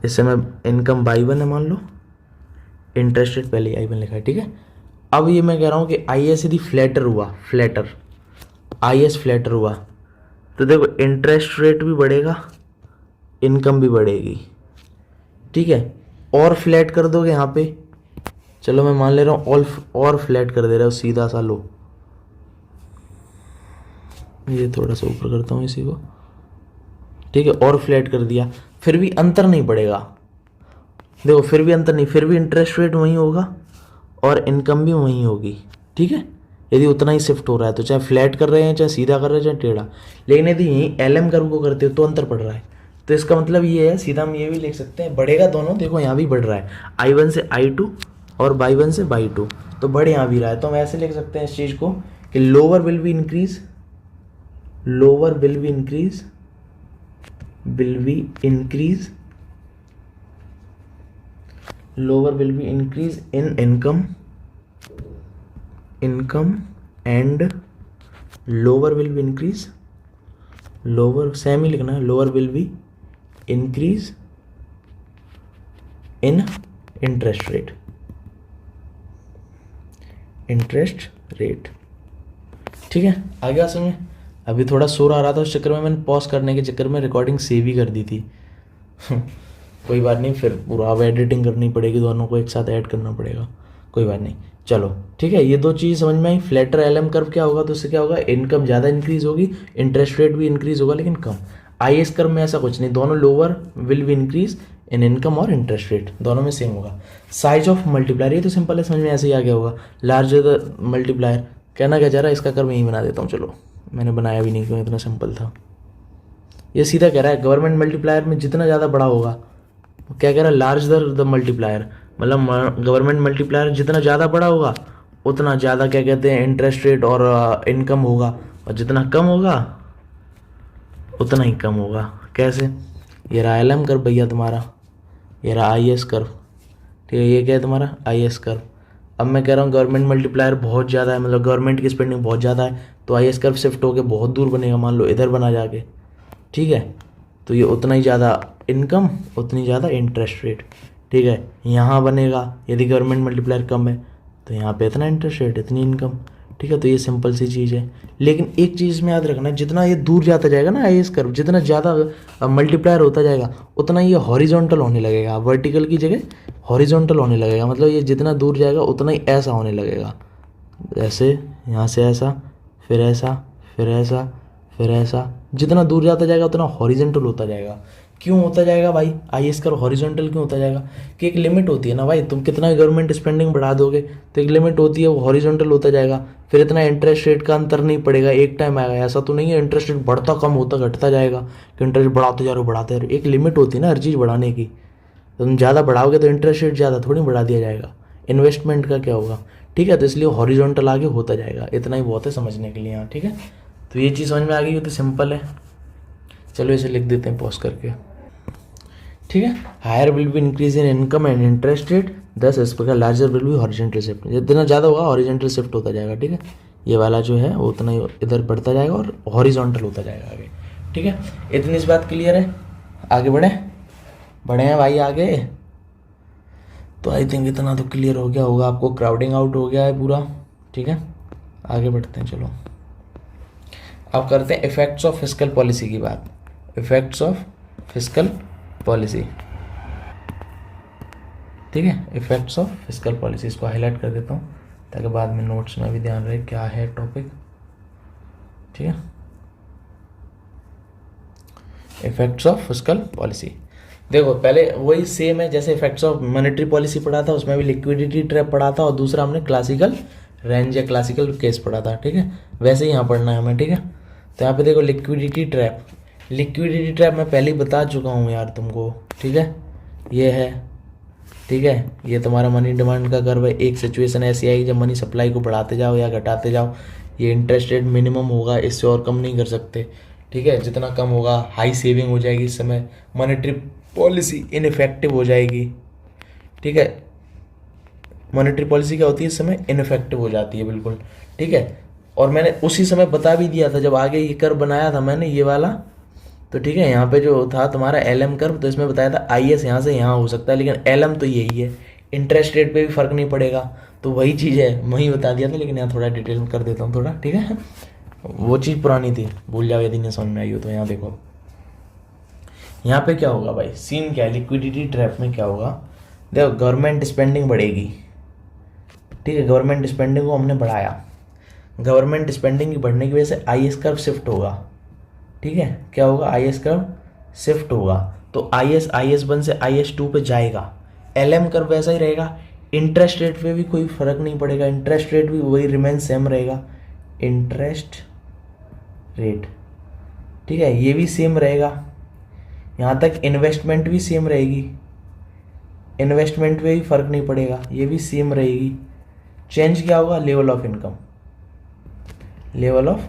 S1: इस समय इनकम Y1 है मान लो, इंटरेस्ट रेट पहले I1 लिखा है, ठीक है। अब ये मैं कह रहा हूँ कि आई एस यदि फ्लैटर हुआ, फ्लैटर आई एस फ्लैटर हुआ, तो देखो इंटरेस्ट रेट भी बढ़ेगा, इनकम भी बढ़ेगी, ठीक है। और फ्लैट कर दोगे यहाँ पे, चलो मैं मान ले रहा हूँ और फ्लैट कर दे रहा हूँ सीधा सा, लो ये थोड़ा सा ऊपर करता हूँ इसी को, ठीक है, और फ्लैट कर दिया, फिर भी अंतर नहीं पड़ेगा। देखो फिर भी अंतर नहीं, फिर भी इंटरेस्ट रेट वहीं होगा और इनकम भी वहीं होगी, ठीक है। यदि उतना ही शिफ्ट हो रहा है तो चाहे फ्लैट कर रहे हैं, चाहे सीधा कर रहे हैं, चाहे टेढ़ा। लेकिन यदि यहीं एल एम कर्व को करते हो तो अंतर पड़ रहा है, तो इसका मतलब ये है, सीधा हम ये भी लिख सकते हैं, बढ़ेगा दोनों। देखो यहाँ भी बढ़ रहा है, I1 से I2 और Y1 से Y2, तो बढ़ यहाँ भी रहा है। तो हम ऐसे लिख सकते हैं इस चीज़ को कि lower will be increase, lower will be increase, will be increase, lower will be increase in income and lower will be increase, lower same ही लिखना है, lower will be increase in interest rate, interest rate, ठीक है। आगे आ समझ। अभी थोड़ा शोर आ रहा था, उस चक्कर में मैंने पॉज करने के चक्कर में रिकॉर्डिंग सेव ही कर दी थी कोई बात नहीं, फिर पूरा अब एडिटिंग करनी पड़ेगी, दोनों को एक साथ ऐड करना पड़ेगा, कोई बात नहीं। चलो ठीक है, ये दो चीज़ समझ में आई। फ्लैटर एल एम कर्व क्या होगा, तो उससे क्या होगा, इनकम ज़्यादा इंक्रीज होगी, इंटरेस्ट रेट भी इंक्रीज होगा लेकिन कम। आई एस कर्व में ऐसा कुछ नहीं, दोनों लोअर विल भी इंक्रीज इन इनकम और इंटरेस्ट रेट, दोनों में सेम होगा। साइज ऑफ मल्टीप्लायर, ये तो सिंपल है, समझ में ऐसे ही आ गया होगा। लार्जर द मल्टीप्लायर, कहना क्या चाह रहा है, इसका कर्व यहीं बना देता हूँ, चलो मैंने बनाया भी नहीं क्यों, इतना सिंपल था। ये सीधा कह रहा है गवर्नमेंट मल्टीप्लायर में जितना ज़्यादा बड़ा होगा, क्या कह रहा है, लार्ज द मल्टीप्लायर, मतलब गवर्नमेंट मल्टीप्लायर जितना ज़्यादा बड़ा होगा उतना ज़्यादा क्या कहते हैं, इंटरेस्ट रेट और इनकम होगा, और जितना कम होगा उतना ही कम होगा। कैसे, ये रहा एल एम कर्व भैया तुम्हारा, ये रहा आई एस कर्व, ठीक है, ये क्या है तुम्हारा आई एस कर्व। अब मैं कह रहा हूँ गवर्नमेंट मल्टीप्लायर बहुत ज़्यादा है, मतलब गवर्नमेंट की स्पेंडिंग बहुत ज़्यादा है, तो आई एस कर्व शिफ्ट होकर बहुत दूर बनेगा, मान लो इधर बना जाके, ठीक है। तो ये उतना ही ज़्यादा इनकम, उतनी ज़्यादा इंटरेस्ट रेट, ठीक है। यहाँ बनेगा यदि गवर्नमेंट मल्टीप्लायर कम है तो यहाँ पे इतना इंटरेस्ट रेट, इतनी इनकम, ठीक है। तो ये सिंपल सी चीज़ है। लेकिन एक चीज़ में याद रखना, जितना ये दूर जाता जाएगा ना आई एस कर्व, जितना ज़्यादा मल्टीप्लायर होता जाएगा उतना ये हॉरिजॉन्टल होने लगेगा, वर्टिकल की जगह हॉरिजॉन्टल होने लगेगा। मतलब ये जितना दूर जाएगा उतना ही ऐसा होने लगेगा, जैसे यहाँ से ऐसा, फिर ऐसा, फिर ऐसा, फिर ऐसा, जितना दूर जाता जाएगा उतना हॉरिजॉन्टल होता जाएगा। क्यों होता जाएगा भाई आई एस कर्व हॉरिजॉन्टल क्यों होता जाएगा, कि एक लिमिट होती है ना भाई, तुम कितना गवर्नमेंट स्पेंडिंग बढ़ा दोगे तो एक लिमिट होती है, वो हॉरिजॉन्टल होता जाएगा, फिर इतना इंटरेस्ट रेट का अंतर नहीं पड़ेगा, एक टाइम आएगा। ऐसा तो नहीं है इंटरेस्ट रेट बढ़ता कम होता घटता जाएगा, कि इंटरेस्ट बढ़ाते जा रहे हो बढ़ाते जा रहे हो, एक लिमिट होती है ना हर चीज़ बढ़ाने की। तो तुम ज़्यादा बढ़ाओगे तो इंटरेस्ट रेट ज़्यादा थोड़ी बढ़ा दिया जाएगा, इन्वेस्टमेंट का क्या होगा, ठीक है। तो इसलिए हॉरिजॉन्टल आगे होता जाएगा, इतना ही बहुत है समझने के लिए यहाँ, ठीक है। तो ये चीज़ समझ में आ गई, तो सिंपल है। चलो इसे लिख देते हैं पॉज करके, ठीक है। Higher will be increase in income and interest rate, दस इस प्रकार larger will be horizontal shift, जितना ज़्यादा होगा हॉरिजॉन्टल शिफ्ट होता जाएगा, ठीक है। ये वाला जो है वो उतना ही इधर बढ़ता जाएगा और हॉरिजॉन्टल होता जाएगा आगे, ठीक है। इतनी इस बात क्लियर है, आगे बढ़े हैं भाई आगे। तो आई थिंक इतना तो क्लियर हो गया होगा आपको, क्राउडिंग आउट हो गया है पूरा, ठीक है। आगे बढ़ते हैं, चलो अब करते हैं इफेक्ट्स ऑफ फिस्कल पॉलिसी की बात। इफेक्ट्स ऑफ फिस्कल पॉलिसी, ठीक है। इफेक्ट्स ऑफ फिस्कल पॉलिसी, इसको हाईलाइट कर देता हूँ ताकि बाद में नोट्स में भी ध्यान रहे क्या है टॉपिक, ठीक है। इफेक्ट्स ऑफ फिस्कल पॉलिसी, देखो पहले वही सेम है जैसे इफेक्ट्स ऑफ मॉनेटरी पॉलिसी पढ़ा था, उसमें भी लिक्विडिटी ट्रैप पढ़ा था, और दूसरा हमने क्लासिकल रेंज या क्लासिकल केस पढ़ा था, ठीक है। वैसे ही यहाँ पढ़ना है हमें, ठीक है। तो यहाँ पे देखो लिक्विडिटी ट्रैप मैं पहले ही बता चुका हूँ यार तुमको, ठीक है। ये है ठीक है, ये तुम्हारा मनी डिमांड का कर्व है। एक सिचुएशन ऐसी आएगी जब मनी सप्लाई को बढ़ाते जाओ या घटाते जाओ, ये इंटरेस्ट रेट मिनिमम होगा, इससे और कम नहीं कर सकते। ठीक है, जितना कम होगा हाई सेविंग हो जाएगी, इस समय मॉनेटरी पॉलिसी इनइफेक्टिव हो जाएगी। ठीक है, मॉनेटरी पॉलिसी क्या होती है इस समय, इनइफेक्टिव हो जाती है बिल्कुल। ठीक है, और मैंने उसी समय बता भी दिया था जब आगे ये कर्व बनाया था मैंने ये वाला, तो ठीक है, यहाँ पे जो था तुम्हारा एल एम कर्व, तो इसमें बताया था आई एस यहाँ से यहाँ हो सकता है, लेकिन एल एम तो यही है, इंटरेस्ट रेट पे भी फर्क नहीं पड़ेगा, तो वही चीज़ है, वही बता दिया था, लेकिन यहाँ थोड़ा डिटेल में कर देता हूँ थोड़ा। ठीक है, वो चीज़ पुरानी थी, भूल जाओ यदि नहीं समझ में आई हो तो। यहाँ देखो, यहाँ पे क्या होगा भाई, सीन क्या है, लिक्विडिटी ट्रैप में क्या होगा, देखो गवर्नमेंट स्पेंडिंग बढ़ेगी। ठीक है, गवर्नमेंट स्पेंडिंग को हमने बढ़ाया, गवर्नमेंट स्पेंडिंग की बढ़ने की वजह से आई एस कर्व शिफ्ट होगा। ठीक है, क्या होगा, आई एस कर्व शिफ्ट होगा, तो आई एस वन से आई एस टू पे जाएगा। एल एम कर्व वैसा ही रहेगा, इंटरेस्ट रेट पे भी कोई फर्क नहीं पड़ेगा, इंटरेस्ट रेट भी वही रिमेन सेम रहेगा, इंटरेस्ट रेट। ठीक है, ये भी सेम रहेगा, यहाँ तक इन्वेस्टमेंट भी सेम रहेगी, इन्वेस्टमेंट पे भी फर्क नहीं पड़ेगा, ये भी सेम रहेगी। चेंज क्या होगा, level of income, level of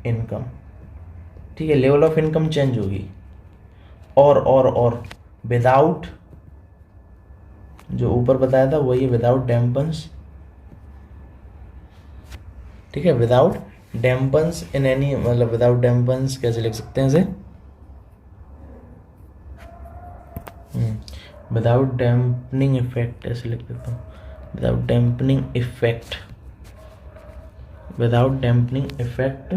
S1: income. ठीक है, लेवल ऑफ इनकम चेंज होगी, और विदाउट, जो ऊपर बताया था वही विदाउट डैम्पन्स। ठीक है, विदाउट डैम्पन्स इन एनी, मतलब विदाउट डैम्पन्स कैसे लिख सकते हैं इसे, विदाउट डैम्पनिंग इफेक्ट ऐसे लिख देता हूँ, without dampening effect, without dampening effect,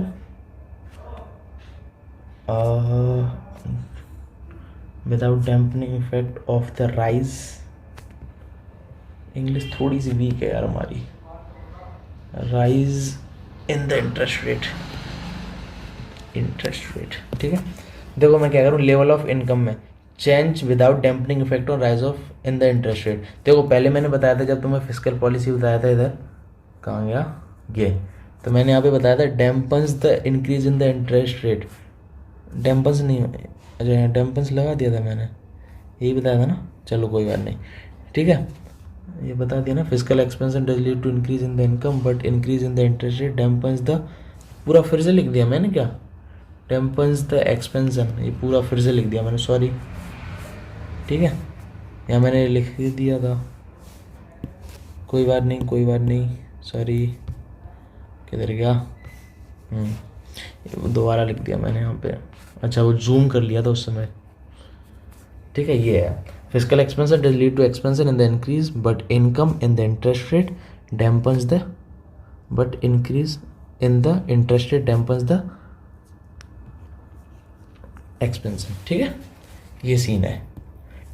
S1: without dampening effect of the rise. English थोड़ी सी वीक है यार हमारी, rise in the interest rate, interest rate. ठीक है, देखो मैं क्या करूँ, लेवल ऑफ इनकम में change without dampening effect on rise of in the interest rate. देखो पहले मैंने बताया था जब तुम्हें फिस्कल पॉलिसी बताया था, इधर कहाँ गया ये, तो मैंने यहाँ पे बताया था dampens the increase in the interest rate, dampens नहीं, अच्छा डैम्पन्स लगा दिया था मैंने, यही बताया था ना, चलो कोई बात नहीं। ठीक है, ये बता दिया ना, physical expansion does lead to increase in the income but increase in the interest rate dampens the, पूरा फिर से लिख दिया मैंने क्या, डैम्पन्स द एक्सपेंशन, ये पूरा फिर से लिख दिया मैंने, सॉरी। ठीक है, या मैंने लिख दिया था, कोई बात नहीं कोई बात नहीं, सॉरी, किधर गया, दोबारा लिख दिया मैंने यहाँ पे, अच्छा वो जूम कर लिया था उस समय। ठीक है, ये है physical expansion does lead to expansion in the increase but income in the interest rate dampens the, but increase in the interest rate dampens the expansion. ठीक है, ये सीन है।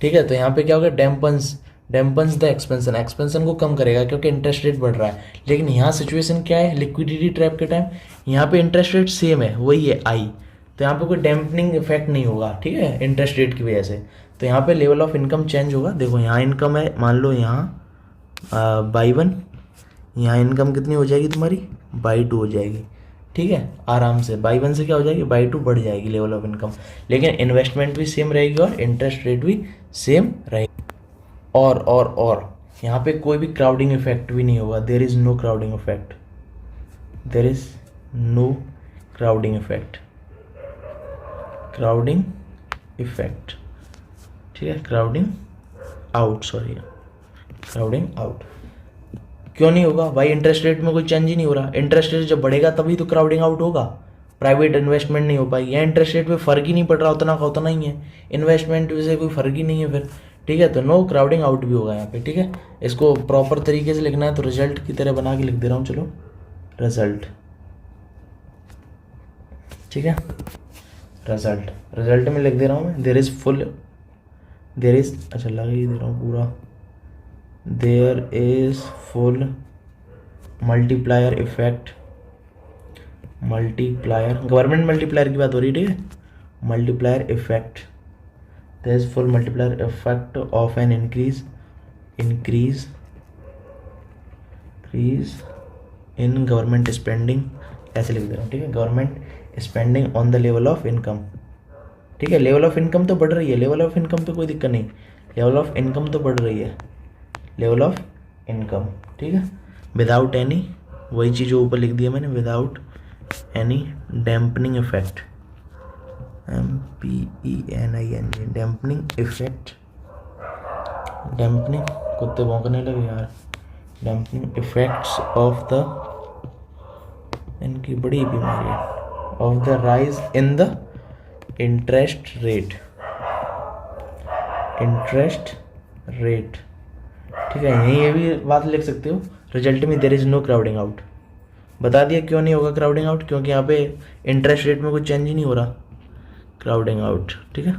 S1: ठीक है, तो यहाँ पे क्या होगा, डैम्पन्स द एक्सपेंशन, एक्सपेंशन को कम करेगा क्योंकि इंटरेस्ट रेट बढ़ रहा है। लेकिन यहाँ सिचुएशन क्या है, लिक्विडिटी ट्रैप के टाइम यहाँ पे इंटरेस्ट रेट सेम है, वही है आई, तो यहाँ पे कोई डैम्पनिंग इफेक्ट नहीं होगा। ठीक है, इंटरेस्ट रेट की वजह से, तो यहाँ पे लेवल ऑफ इनकम चेंज होगा। देखो यहाँ इनकम है, मान लो यहाँ बाई वन, यहाँ इनकम कितनी हो जाएगी तुम्हारी, बाई टू हो जाएगी। ठीक है, आराम से बाई वन से क्या हो जाएगी, बाई टू बढ़ जाएगी लेवल ऑफ इनकम, लेकिन इन्वेस्टमेंट भी सेम रहेगी और इंटरेस्ट रेट भी सेम रहेगी। और यहाँ पे कोई भी क्राउडिंग इफेक्ट भी नहीं होगा, there is no crowding effect, there is no crowding effect, crowding effect. ठीक है, crowding out, sorry crowding out क्यों नहीं होगा भाई, इंटरेस्ट रेट में कोई चेंज ही नहीं हो रहा, इंटरेस्ट रेट जब बढ़ेगा तभी तो क्राउडिंग आउट होगा, प्राइवेट इन्वेस्टमेंट नहीं हो पाएगी, यहाँ इंटरेस्ट रेट पे फर्क ही नहीं पड़ रहा, उतना का उतना ही है, इन्वेस्टमेंट से कोई फर्क ही नहीं है फिर। ठीक है, तो नो क्राउडिंग आउट भी होगा यहाँ पे। ठीक है, इसको प्रॉपर तरीके से लिखना है तो रिजल्ट की तरह बना के लिख दे रहा हूँ, चलो रिजल्ट। ठीक है, रिजल्ट में लिख दे रहा हूँ मैं, देयर इज, अच्छा लगा ही दे रहा हूँ पूरा, there is full multiplier effect, multiplier, government multiplier की बात हो रही है। ठीक है, multiplier effect, there is full multiplier effect of an increase in government spending, ऐसे लिख दे रहा हूँ। ठीक है, government spending on the level of income. ठीक है, लेवल ऑफ इनकम तो बढ़ रही है, लेवल ऑफ इनकम पे कोई दिक्कत नहीं, लेवल ऑफ इनकम तो बढ़ रही है, लेवल ऑफ इनकम, ठीक है, विदाउट एनी, वही चीज़ जो ऊपर लिख दिया मैंने, without any dampening effect, MPENING, dampening effect, dampening, कुत्ते भौंकने लगे यार, डैम्पनिंग इफेक्ट्स ऑफ द, इनकी बड़ी बीमारी है, of the rise in the interest rate, interest rate, ठीक है। यहीं ये भी बात लिख सकते हो, रिजल्ट में there is no crowding out. बता दिया क्यों नहीं होगा क्राउडिंग आउट, क्योंकि यहाँ पे इंटरेस्ट रेट में कोई चेंज ही नहीं हो रहा, क्राउडिंग आउट, ठीक है।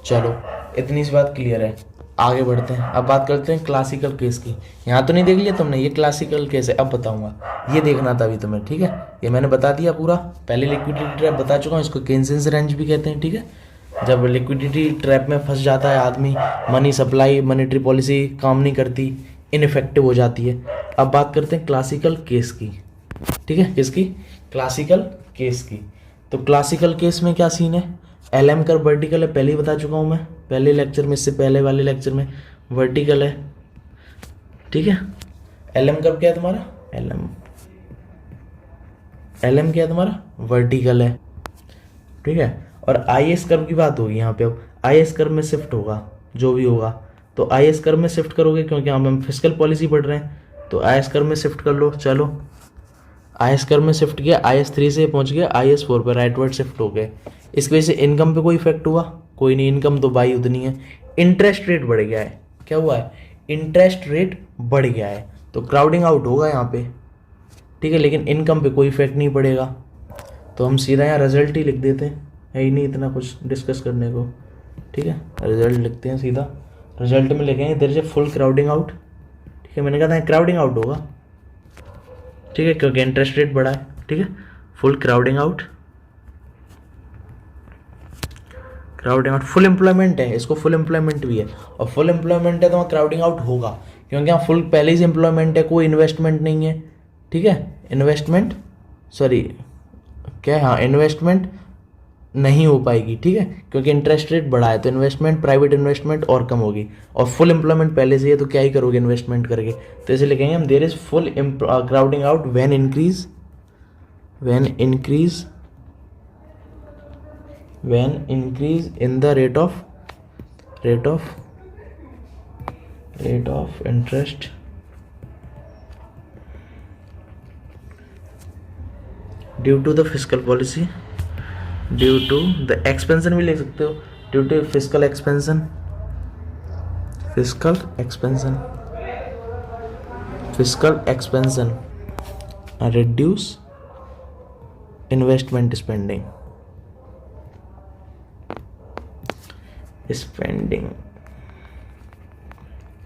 S1: चलो इतनी सी बात क्लियर है, आगे बढ़ते हैं। अब बात करते हैं क्लासिकल केस की। यहाँ तो नहीं देख लिया तुमने, ये क्लासिकल केस है, अब बताऊंगा, ये देखना था अभी तुम्हें, ठीक है। ये मैंने बता दिया पूरा, पहले लिक्विडिटी ट्रैप बता चुका हूँ, इसको केन्सियन रेंज भी कहते हैं, ठीक है। जब लिक्विडिटी ट्रैप में फंस जाता है आदमी, मनी सप्लाई, मॉनेटरी पॉलिसी काम नहीं करती, इनइफेक्टिव हो जाती है। अब बात करते हैं क्लासिकल केस की, ठीक है, किसकी, क्लासिकल केस की। तो क्लासिकल केस में क्या सीन है, LM कर्व वर्टिकल है, पहले ही बता चुका हूँ मैं पहले लेक्चर में, इससे पहले वाले लेक्चर में, वर्टिकल है, ठीक है। LM कर्व क्या है तुम्हारा, LM क्या है तुम्हारा, वर्टिकल है, ठीक है। और IS कर्व की बात होगी यहाँ पे, अब IS कर्व में शिफ्ट होगा जो भी होगा, तो IS कर्व में शिफ्ट करोगे, क्योंकि यहाँ हम फिस्कल पॉलिसी पढ़ रहे हैं, तो IS कर्व में शिफ्ट कर लो। चलो IS कर्व में शिफ्ट किया, IS3 से पहुंच गया IS4 पर, राइटवर्ड शिफ्ट हो गए। इसकी वजह से इनकम पे कोई इफेक्ट हुआ, कोई नहीं, इनकम तो बाई उतनी है। इंटरेस्ट रेट बढ़ गया है, क्या हुआ है, इंटरेस्ट रेट बढ़ गया है, तो क्राउडिंग आउट होगा यहाँ पे, ठीक है, लेकिन इनकम पे कोई इफेक्ट नहीं पड़ेगा। तो हम सीधा यहाँ रिजल्ट ही लिख देते हैं, है ही नहीं इतना कुछ डिस्कस करने को, ठीक है। रिजल्ट लिखते हैं सीधा, रिजल्ट में लिखेंगे there is a full crowding out, ठीक है। मैंने कहा था क्राउडिंग आउट होगा, ठीक है, क्योंकि इंटरेस्ट रेट बढ़ा है, ठीक है। Full crowding out, crowding out, full employment है, इसको फुल एम्प्लॉयमेंट भी है, और फुल एम्प्लॉयमेंट है तो वहाँ क्राउडिंग आउट होगा, क्योंकि यहाँ फुल पहले ही से एम्प्लॉयमेंट है, कोई इन्वेस्टमेंट नहीं है, ठीक है। इन्वेस्टमेंट, सॉरी क्या, हाँ इन्वेस्टमेंट नहीं हो पाएगी, ठीक है, क्योंकि इंटरेस्ट रेट बढ़ा है, तो इन्वेस्टमेंट, प्राइवेट इन्वेस्टमेंट और कम होगी, और फुल एम्प्लॉयमेंट पहले से है, तो क्या ही करोगे इन्वेस्टमेंट करके, तो इसे लिखेंगे हम there is full crowding out when increase in the rate of interest due to the fiscal policy, due to the expansion भी ले सकते हो, due to fiscal expansion reduce investment spending,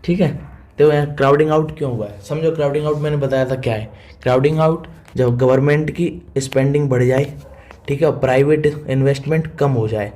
S1: ठीक है। तो यहाँ क्राउडिंग आउट क्यों हुआ है, समझो। क्राउडिंग आउट मैंने बताया था क्या है, क्राउडिंग आउट जब गवर्नमेंट की स्पेंडिंग बढ़ जाए, ठीक है, और प्राइवेट इन्वेस्टमेंट कम हो जाए,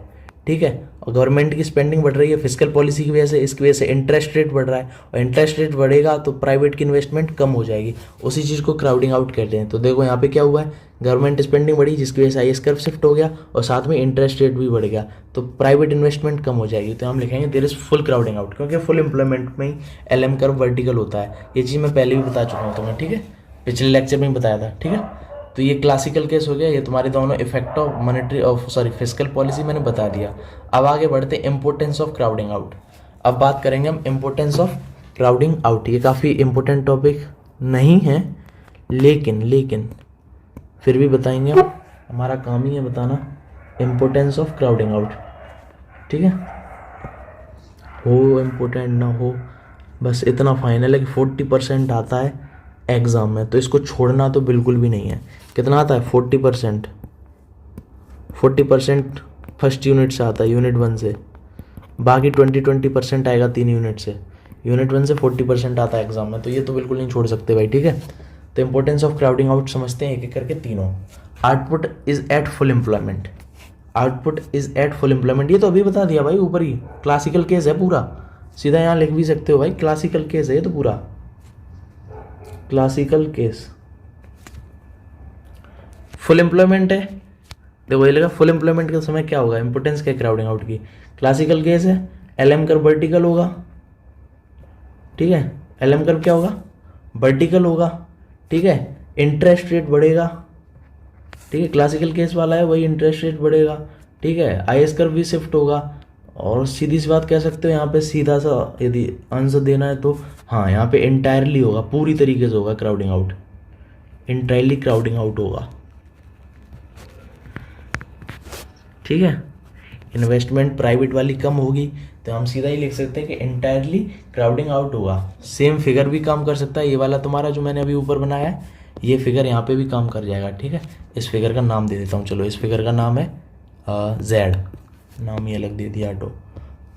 S1: ठीक है, और गवर्नमेंट की स्पेंडिंग बढ़ रही है फिस्कल पॉलिसी की वजह से, इसकी वजह से इंटरेस्ट रेट बढ़ रहा है, और इंटरेस्ट रेट बढ़ेगा तो प्राइवेट की इन्वेस्टमेंट कम हो जाएगी, उसी चीज़ को क्राउडिंग आउट कहते हैं। तो देखो यहाँ पे क्या हुआ है, गवर्नमेंट स्पेंडिंग बढ़ी, जिसकी वजह से IS कर्व शिफ्ट हो गया, और साथ में इंटरेस्ट रेट भी बढ़ गया, तो प्राइवेट इन्वेस्टमेंट कम हो जाएगी, तो हम लिखेंगे there is full crowding out, क्योंकि फुल एम्प्लॉयमेंट में ही LM कर्व वर्टिकल होता है। ये चीज़ मैं पहले भी बता चुका हूँ तुम्हें, ठीक है, पिछले लेक्चर में बताया था, ठीक है। तो ये क्लासिकल केस हो गया, ये तुम्हारे दोनों effect of monetary of sorry fiscal policy मैंने बता दिया। अब आगे बढ़ते इम्पोर्टेंस ऑफ क्राउडिंग आउट। अब बात करेंगे हम इम्पोर्टेंस ऑफ क्राउडिंग आउट। ये काफ़ी इम्पोर्टेंट टॉपिक नहीं है, लेकिन फिर भी बताएंगे हम, हमारा काम ही है बताना इम्पोर्टेंस ऑफ क्राउडिंग आउट, ठीक है। हो इम्पोर्टेंट ना हो, बस इतना फाइनल है कि 40% आता है एग्ज़ाम में, तो इसको छोड़ना तो बिल्कुल भी नहीं है। कितना आता है, 40%। 40% फर्स्ट यूनिट से आता है, यूनिट 1 से, बाकी 20% आएगा 3 यूनिट से। यूनिट 1 से 40% आता है एग्जाम में, तो ये तो बिल्कुल नहीं छोड़ सकते भाई, ठीक है। तो इंपॉर्टेंस ऑफ क्राउडिंग आउट समझते हैं एक एक करके तीनों। Output is at full employment, output is at full employment, ये तो अभी बता दिया भाई ऊपर ही, क्लासिकल केस है पूरा, सीधा यहाँ लिख भी सकते हो भाई, क्लासिकल केस है ये तो पूरा, क्लासिकल केस। फुल एम्प्लॉयमेंट है देखो ये लगा फुल एम्प्लॉयमेंट के समय क्या होगा, इंपोर्टेंस क्या क्राउडिंग आउट की। क्लासिकल केस है, एलएम कर्व वर्टिकल होगा, ठीक है, एलएम कर्व क्या होगा, वर्टिकल होगा, ठीक है, इंटरेस्ट रेट बढ़ेगा, ठीक है, क्लासिकल केस वाला है वही, इंटरेस्ट रेट बढ़ेगा, ठीक है, आईएस कर्व भी शिफ्ट होगा। और सीधी सी बात कह सकते हो यहाँ पे सीधा सा यदि आंसर देना है तो हाँ, यहाँ पे इंटायरली होगा, पूरी तरीके से होगा crowding out, entirely crowding out होगा, ठीक है। इन्वेस्टमेंट प्राइवेट वाली कम होगी तो हम सीधा ही लिख सकते हैं कि इंटायरली क्राउडिंग आउट होगा। सेम फिगर भी काम कर सकता है, ये वाला तुम्हारा जो मैंने अभी ऊपर बनाया है ये फिगर यहाँ पे भी काम कर जाएगा, ठीक है। इस फिगर का नाम दे देता हूँ, चलो इस फिगर का नाम है जेड, नाम ये अलग दे दिया ऑटो,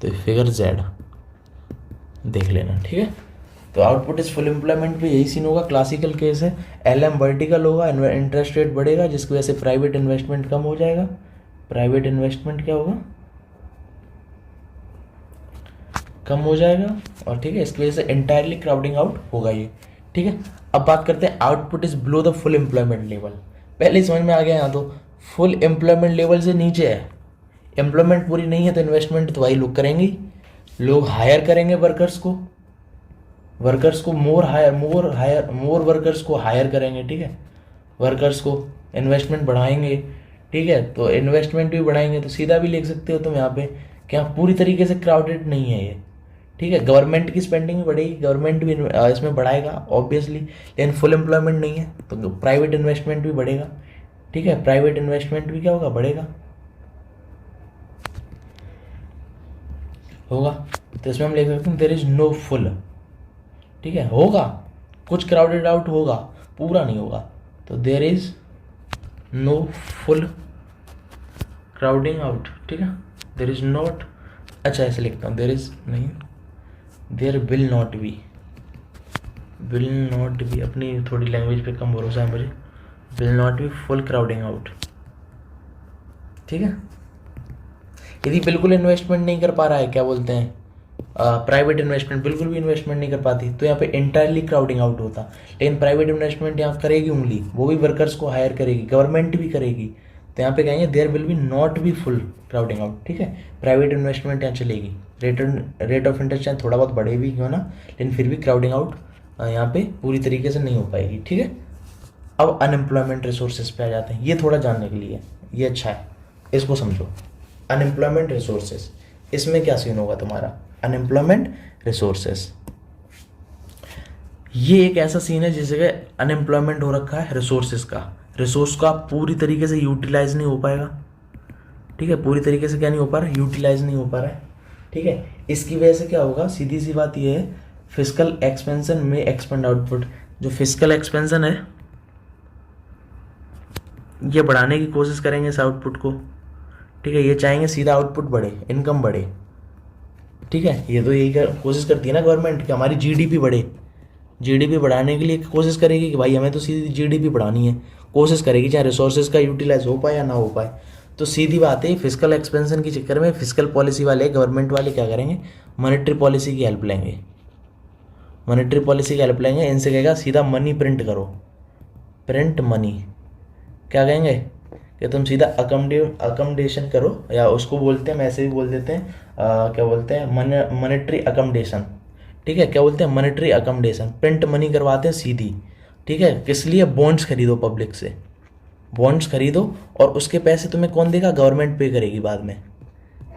S1: तो फिगर जेड देख लेना, ठीक है। तो आउटपुट इस फुल एम्प्लॉयमेंट पे यही सीन होगा, क्लासिकल केस है, एलएम वर्टिकल होगा, इंटरेस्ट रेट बढ़ेगा जिसकी वजह से प्राइवेट इन्वेस्टमेंट कम हो जाएगा, प्राइवेट इन्वेस्टमेंट क्या होगा, कम हो जाएगा, और ठीक है इसकी वजह से इंटायरली क्राउडिंग आउट होगा ये, ठीक है। अब बात करते हैं output is below the full employment level, पहले ही समझ में आ गया यहाँ, तो फुल एम्प्लॉयमेंट लेवल से नीचे है, एम्प्लॉयमेंट पूरी नहीं है तो इन्वेस्टमेंट तो वही लोग करेंगे ही, लोग हायर करेंगे वर्कर्स को मोर वर्कर्स को हायर करेंगे, ठीक है, वर्कर्स को इन्वेस्टमेंट बढ़ाएंगे, ठीक है, तो इन्वेस्टमेंट भी बढ़ाएंगे, तो सीधा भी लिख सकते हो तुम यहाँ पे क्या पूरी तरीके से क्राउडेड नहीं है ये, ठीक है। गवर्नमेंट की स्पेंडिंग भी बढ़ेगी, गवर्नमेंट भी इसमें बढ़ाएगा ऑब्वियसली, लेकिन फुल एम्प्लॉयमेंट नहीं है तो प्राइवेट इन्वेस्टमेंट भी बढ़ेगा, ठीक है, प्राइवेट इन्वेस्टमेंट भी क्या होगा, बढ़ेगा होगा। तो इसमें हम लिख सकते हैं देयर इज नो फुल, ठीक है, होगा कुछ क्राउडेड आउट होगा, पूरा नहीं होगा, तो there is no full crowding out, ठीक है, देयर इज नॉट, अच्छा ऐसे लिखता हूँ, देयर इज नहीं, देयर विल नॉट बी, अपनी थोड़ी लैंग्वेज पे कम भरोसा है मुझे, will not be full crowding out, ठीक है। यदि बिल्कुल इन्वेस्टमेंट नहीं कर पा रहा है, क्या बोलते हैं, प्राइवेट इन्वेस्टमेंट बिल्कुल भी इन्वेस्टमेंट नहीं कर पाती तो यहाँ पे इंटायरली क्राउडिंग आउट होता, लेकिन प्राइवेट इन्वेस्टमेंट यहाँ करेगी ओनली, वो भी वर्कर्स को हायर करेगी, गवर्नमेंट भी करेगी, तो यहाँ पे कहेंगे there will be not be full crowding out, ठीक है, प्राइवेट इन्वेस्टमेंट यहाँ चलेगी, रेट ऑफ इंटरेस्ट चाहे थोड़ा बहुत बढ़े भी क्यों ना, लेकिन फिर भी क्राउडिंग आउट यहाँ पे पूरी तरीके से नहीं हो पाएगी, ठीक है। अब अनएम्प्लॉयमेंट रिसोर्सेज पे आ जाते हैं, ये थोड़ा जानने के लिए, ये अच्छा है, इसको समझो। अनएम्प्लॉयमेंट रिसोर्सेज, इसमें क्या सीन होगा तुम्हारा, अनएम्प्लॉयमेंट रिसोर्सेज, ये एक ऐसा सीन है जिससे अनएम्प्लॉयमेंट हो रखा है रिसोर्सेज का, रिसोर्स का पूरी तरीके से यूटिलाइज नहीं हो पाएगा, ठीक है, पूरी तरीके से क्या नहीं हो पा रहा है, यूटिलाइज नहीं हो पा रहा है, ठीक है। इसकी वजह से क्या होगा, सीधी सी बात ये है, फिजिकल एक्सपेंशन में एक्सपेंड आउटपुट, जो फिजिकल एक्सपेंशन है ये बढ़ाने की कोशिश करेंगे इस आउटपुट को, ठीक है, ये चाहेंगे सीधा आउटपुट बढ़े, इनकम बढ़े, ठीक है, ये तो यही कोशिश करती है ना गवर्नमेंट कि हमारी जीडीपी बढ़े, जीडीपी बढ़ाने के लिए कोशिश करेगी कि भाई हमें तो सीधी जीडीपी बढ़ानी है, कोशिश करेगी चाहे रिसोर्सेज का यूटिलाइज हो पाए या ना हो पाए, तो सीधी बात है फिजिकल एक्सपेंशन के चक्कर में फिजिकल पॉलिसी वाले, गवर्नमेंट वाले क्या करेंगे, मॉनेटरी पॉलिसी की हेल्प लेंगे, मॉनेटरी पॉलिसी की हेल्प लेंगे, इनसे कहेगा सीधा मनी प्रिंट करो, प्रिंट मनी, क्या कहेंगे कि तुम सीधा अकमडेशन करो, या उसको बोलते हैं, ऐसे भी बोल देते हैं क्या बोलते हैं, मॉनेटरी अकमडेशन, ठीक है, क्या बोलते हैं, मॉनेटरी अकमडेशन, प्रिंट मनी करवाते हैं सीधी, ठीक है, किस लिए, बॉन्ड्स खरीदो पब्लिक से, बॉन्ड्स खरीदो और उसके पैसे तुम्हें कौन देगा, गवर्नमेंट पे करेगी, बाद में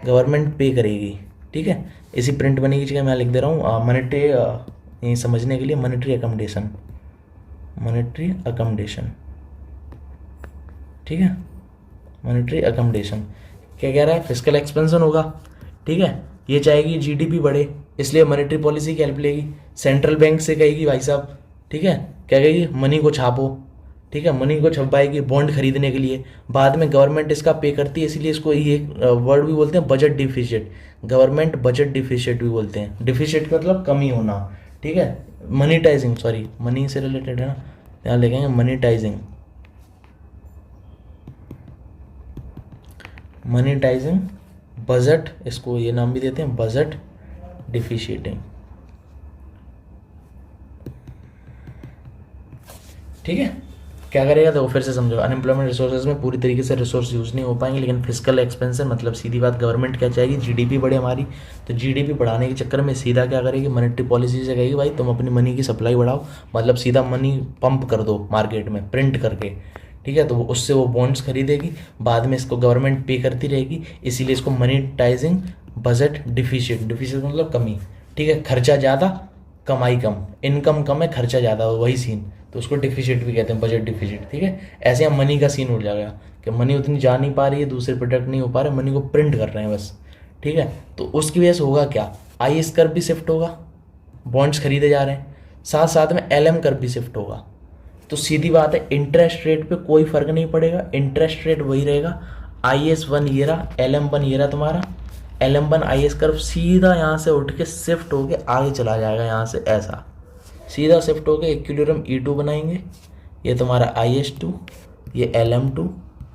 S1: गवर्नमेंट पे करेगी, ठीक है। इसी प्रिंट मनी की जगह मैं लिख दे रहा हूँ मॉनेटरी, ये समझने के लिए मॉनेटरी अकमडेशन, मॉनेटरी अकमडेशन, ठीक है, मॉनेटरी अकमडेशन क्या कह रहा है, फिजिकल एक्सपेंशन होगा, ठीक है, ये चाहेगी जीडीपी बढ़े, इसलिए मॉनेटरी पॉलिसी की हेल्प लेगी, सेंट्रल बैंक से कहेगी भाई साहब, ठीक है, क्या कहेगी, मनी को छापो, ठीक है, मनी को छपाएगी बॉन्ड खरीदने के लिए, बाद में गवर्नमेंट इसका पे करती है, इसीलिए इसको ये वर्ड भी बोलते हैं budget deficit, government budget deficit भी बोलते हैं, डिफिसिट का मतलब कमी होना, ठीक है, मनीटाइजिंग, सॉरी मनी से रिलेटेड है ना, यहाँ लिखेंगे मनीटाइजिंग, मनीटाइजिंग बजट, इसको ये नाम भी देते हैं बजट डिफिशिएटिंग, ठीक है। क्या करेगा, तो फिर से समझो, अनएम्प्लॉयमेंट रिसोर्सेज में पूरी तरीके से रिसोर्स यूज़ नहीं हो पाएंगे, लेकिन फिजिकल एक्सपेंशन मतलब सीधी बात गवर्नमेंट क्या चाहेगी, जीडीपी बढ़े हमारी। तो जीडीपी बढ़ाने के चक्कर में सीधा क्या करेगी, मॉनेटरी पॉलिसी से कहेगी भाई तुम अपनी मनी की सप्लाई बढ़ाओ, मतलब सीधा मनी पंप कर दो मार्केट में प्रिंट करके, ठीक है। तो उससे वो बॉन्ड्स खरीदेगी, बाद में इसको गवर्नमेंट पे करती रहेगी, इसीलिए इसको मनीटाइजिंग बजट डिफिसिट, डिफिसिट मतलब कमी, ठीक है। खर्चा ज़्यादा कमाई कम, इनकम कम है खर्चा ज़्यादा, वही सीन, तो उसको डिफिसिट भी कहते हैं, बजट डिफिसिट, ठीक है। ऐसे यहाँ मनी का सीन उड़ जाएगा कि मनी उतनी जा नहीं पा रही है, दूसरे प्रोडक्ट नहीं हो पा रहे, मनी को प्रिंट कर रहे हैं बस, ठीक है। तो उसकी वजह से होगा क्या, आई कर्व भी शिफ्ट होगा, बॉन्ड्स खरीदे जा रहे हैं, साथ साथ में एल कर्व भी शिफ्ट होगा। तो सीधी बात है, इंटरेस्ट रेट पे कोई फर्क नहीं पड़ेगा, इंटरेस्ट रेट वही रहेगा, IS1 ये रहा, LM1 ये रहा तुम्हारा, LM1 IS कर्व सीधा यहाँ से उठ के शिफ्ट होके आगे चला जाएगा, यहाँ से ऐसा सीधा शिफ्ट होके इक्विलिब्रियम E2 बनाएंगे, ये तुम्हारा IS2, ये LM2,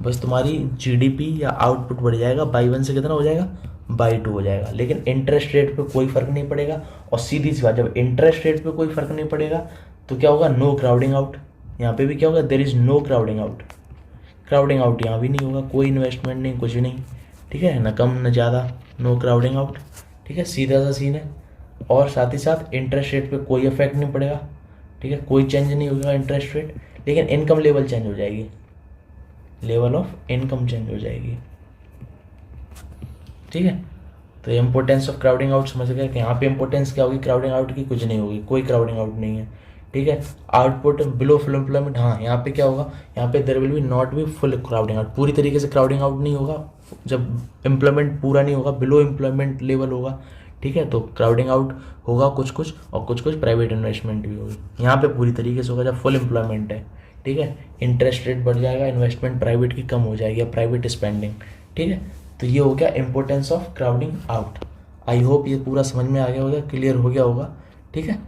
S1: बस तुम्हारी GDP या आउटपुट बढ़ जाएगा, बाई 1 से कितना हो जाएगा, बाई 2 हो जाएगा। लेकिन इंटरेस्ट रेट पे कोई फर्क नहीं पड़ेगा, और सीधी सी बात, जब इंटरेस्ट रेट पे कोई फर्क नहीं पड़ेगा तो क्या होगा, नो क्राउडिंग आउट। यहाँ पे भी क्या होगा, there is no crowding out, crowding out यहाँ भी नहीं होगा, कोई इन्वेस्टमेंट नहीं, कुछ नहीं, ठीक है, न कम न ज़्यादा, नो क्राउडिंग आउट, ठीक है, सीधा सा सीन है। और साथ ही साथ इंटरेस्ट रेट पे कोई इफेक्ट नहीं पड़ेगा, ठीक है, कोई चेंज नहीं होगा इंटरेस्ट रेट, लेकिन इनकम लेवल चेंज हो जाएगी, लेवल ऑफ इनकम चेंज हो जाएगी, ठीक है। तो इम्पोर्टेंस ऑफ क्राउडिंग आउट समझ गए कि यहाँ पे इम्पोर्टेंस क्या होगी क्राउडिंग आउट की, कुछ नहीं होगी, कोई क्राउडिंग आउट नहीं है, ठीक है। आउटपुट बिलो फुल एम्प्लॉयमेंट, हाँ यहाँ पे क्या होगा, यहाँ पे there will be not be full crowding out, पूरी तरीके से क्राउडिंग आउट नहीं होगा, जब एम्प्लॉयमेंट पूरा नहीं होगा, बिलो एम्प्लॉयमेंट लेवल होगा, ठीक है। तो क्राउडिंग आउट होगा कुछ कुछ, और कुछ कुछ प्राइवेट इन्वेस्टमेंट भी होगी, यहाँ पे पूरी तरीके से होगा जब फुल एम्प्लॉयमेंट है, ठीक है। इंटरेस्ट रेट बढ़ जाएगा, इन्वेस्टमेंट प्राइवेट की कम हो जाएगी, प्राइवेट स्पेंडिंग, ठीक है। तो ये हो गया importance of crowding out. I hope ये पूरा समझ में आ गया होगा, क्लियर हो गया होगा, ठीक है।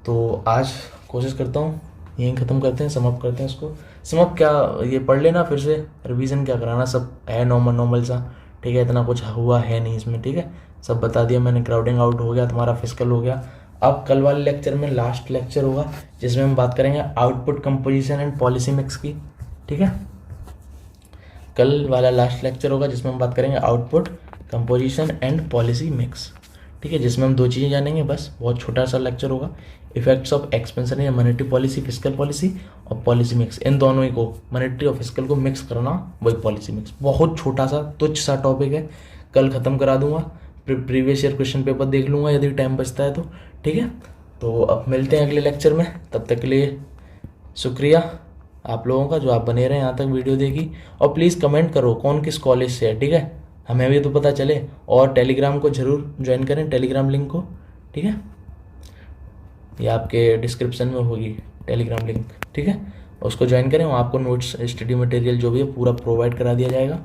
S1: तो आज कोशिश करता हूँ यहीं ख़त्म करते हैं, समअप करते हैं इसको। समअप क्या, ये पढ़ लेना फिर से, रिवीजन क्या कराना, सब है नॉर्मल नॉर्मल सा, ठीक है, इतना कुछ हुआ है नहीं इसमें, ठीक है, सब बता दिया मैंने। क्राउडिंग आउट हो गया तुम्हारा, फिजिकल हो गया। अब कल वाले लेक्चर में लास्ट लेक्चर होगा जिसमें हम बात करेंगे output composition and policy mix की, ठीक है। कल वाला लास्ट लेक्चर होगा जिसमें हम बात करेंगे output composition and policy mix, ठीक है, जिसमें हम 2 चीज़ें जानेंगे बस, बहुत छोटा सा लेक्चर होगा। इफेक्ट्स ऑफ एक्सपेंशन या मॉनेटरी पॉलिसी, फिजिकल पॉलिसी और पॉलिसी मिक्स, इन दोनों ही को, मॉनेटरी और फिजिकल को मिक्स करना, वही पॉलिसी मिक्स। बहुत छोटा सा तुच्छ सा टॉपिक है, कल ख़त्म करा दूंगा, प्रीवियस ईयर क्वेश्चन पेपर देख लूँगा यदि टाइम बचता है तो, ठीक है। तो अब मिलते हैं अगले लेक्चर में, तब तक के लिए शुक्रिया आप लोगों का जो आप बने रहे यहाँ तक वीडियो देखी, और प्लीज़ कमेंट करो कौन किस कॉलेज से है, ठीक है, हमें भी तो पता चले। और टेलीग्राम को ज़रूर ज्वाइन करें, टेलीग्राम लिंक को, ठीक है, ये आपके डिस्क्रिप्शन में होगी टेलीग्राम लिंक, ठीक है, उसको ज्वाइन करें, वहाँ आपको नोट्स, स्टडी मटेरियल जो भी है पूरा प्रोवाइड करा दिया जाएगा।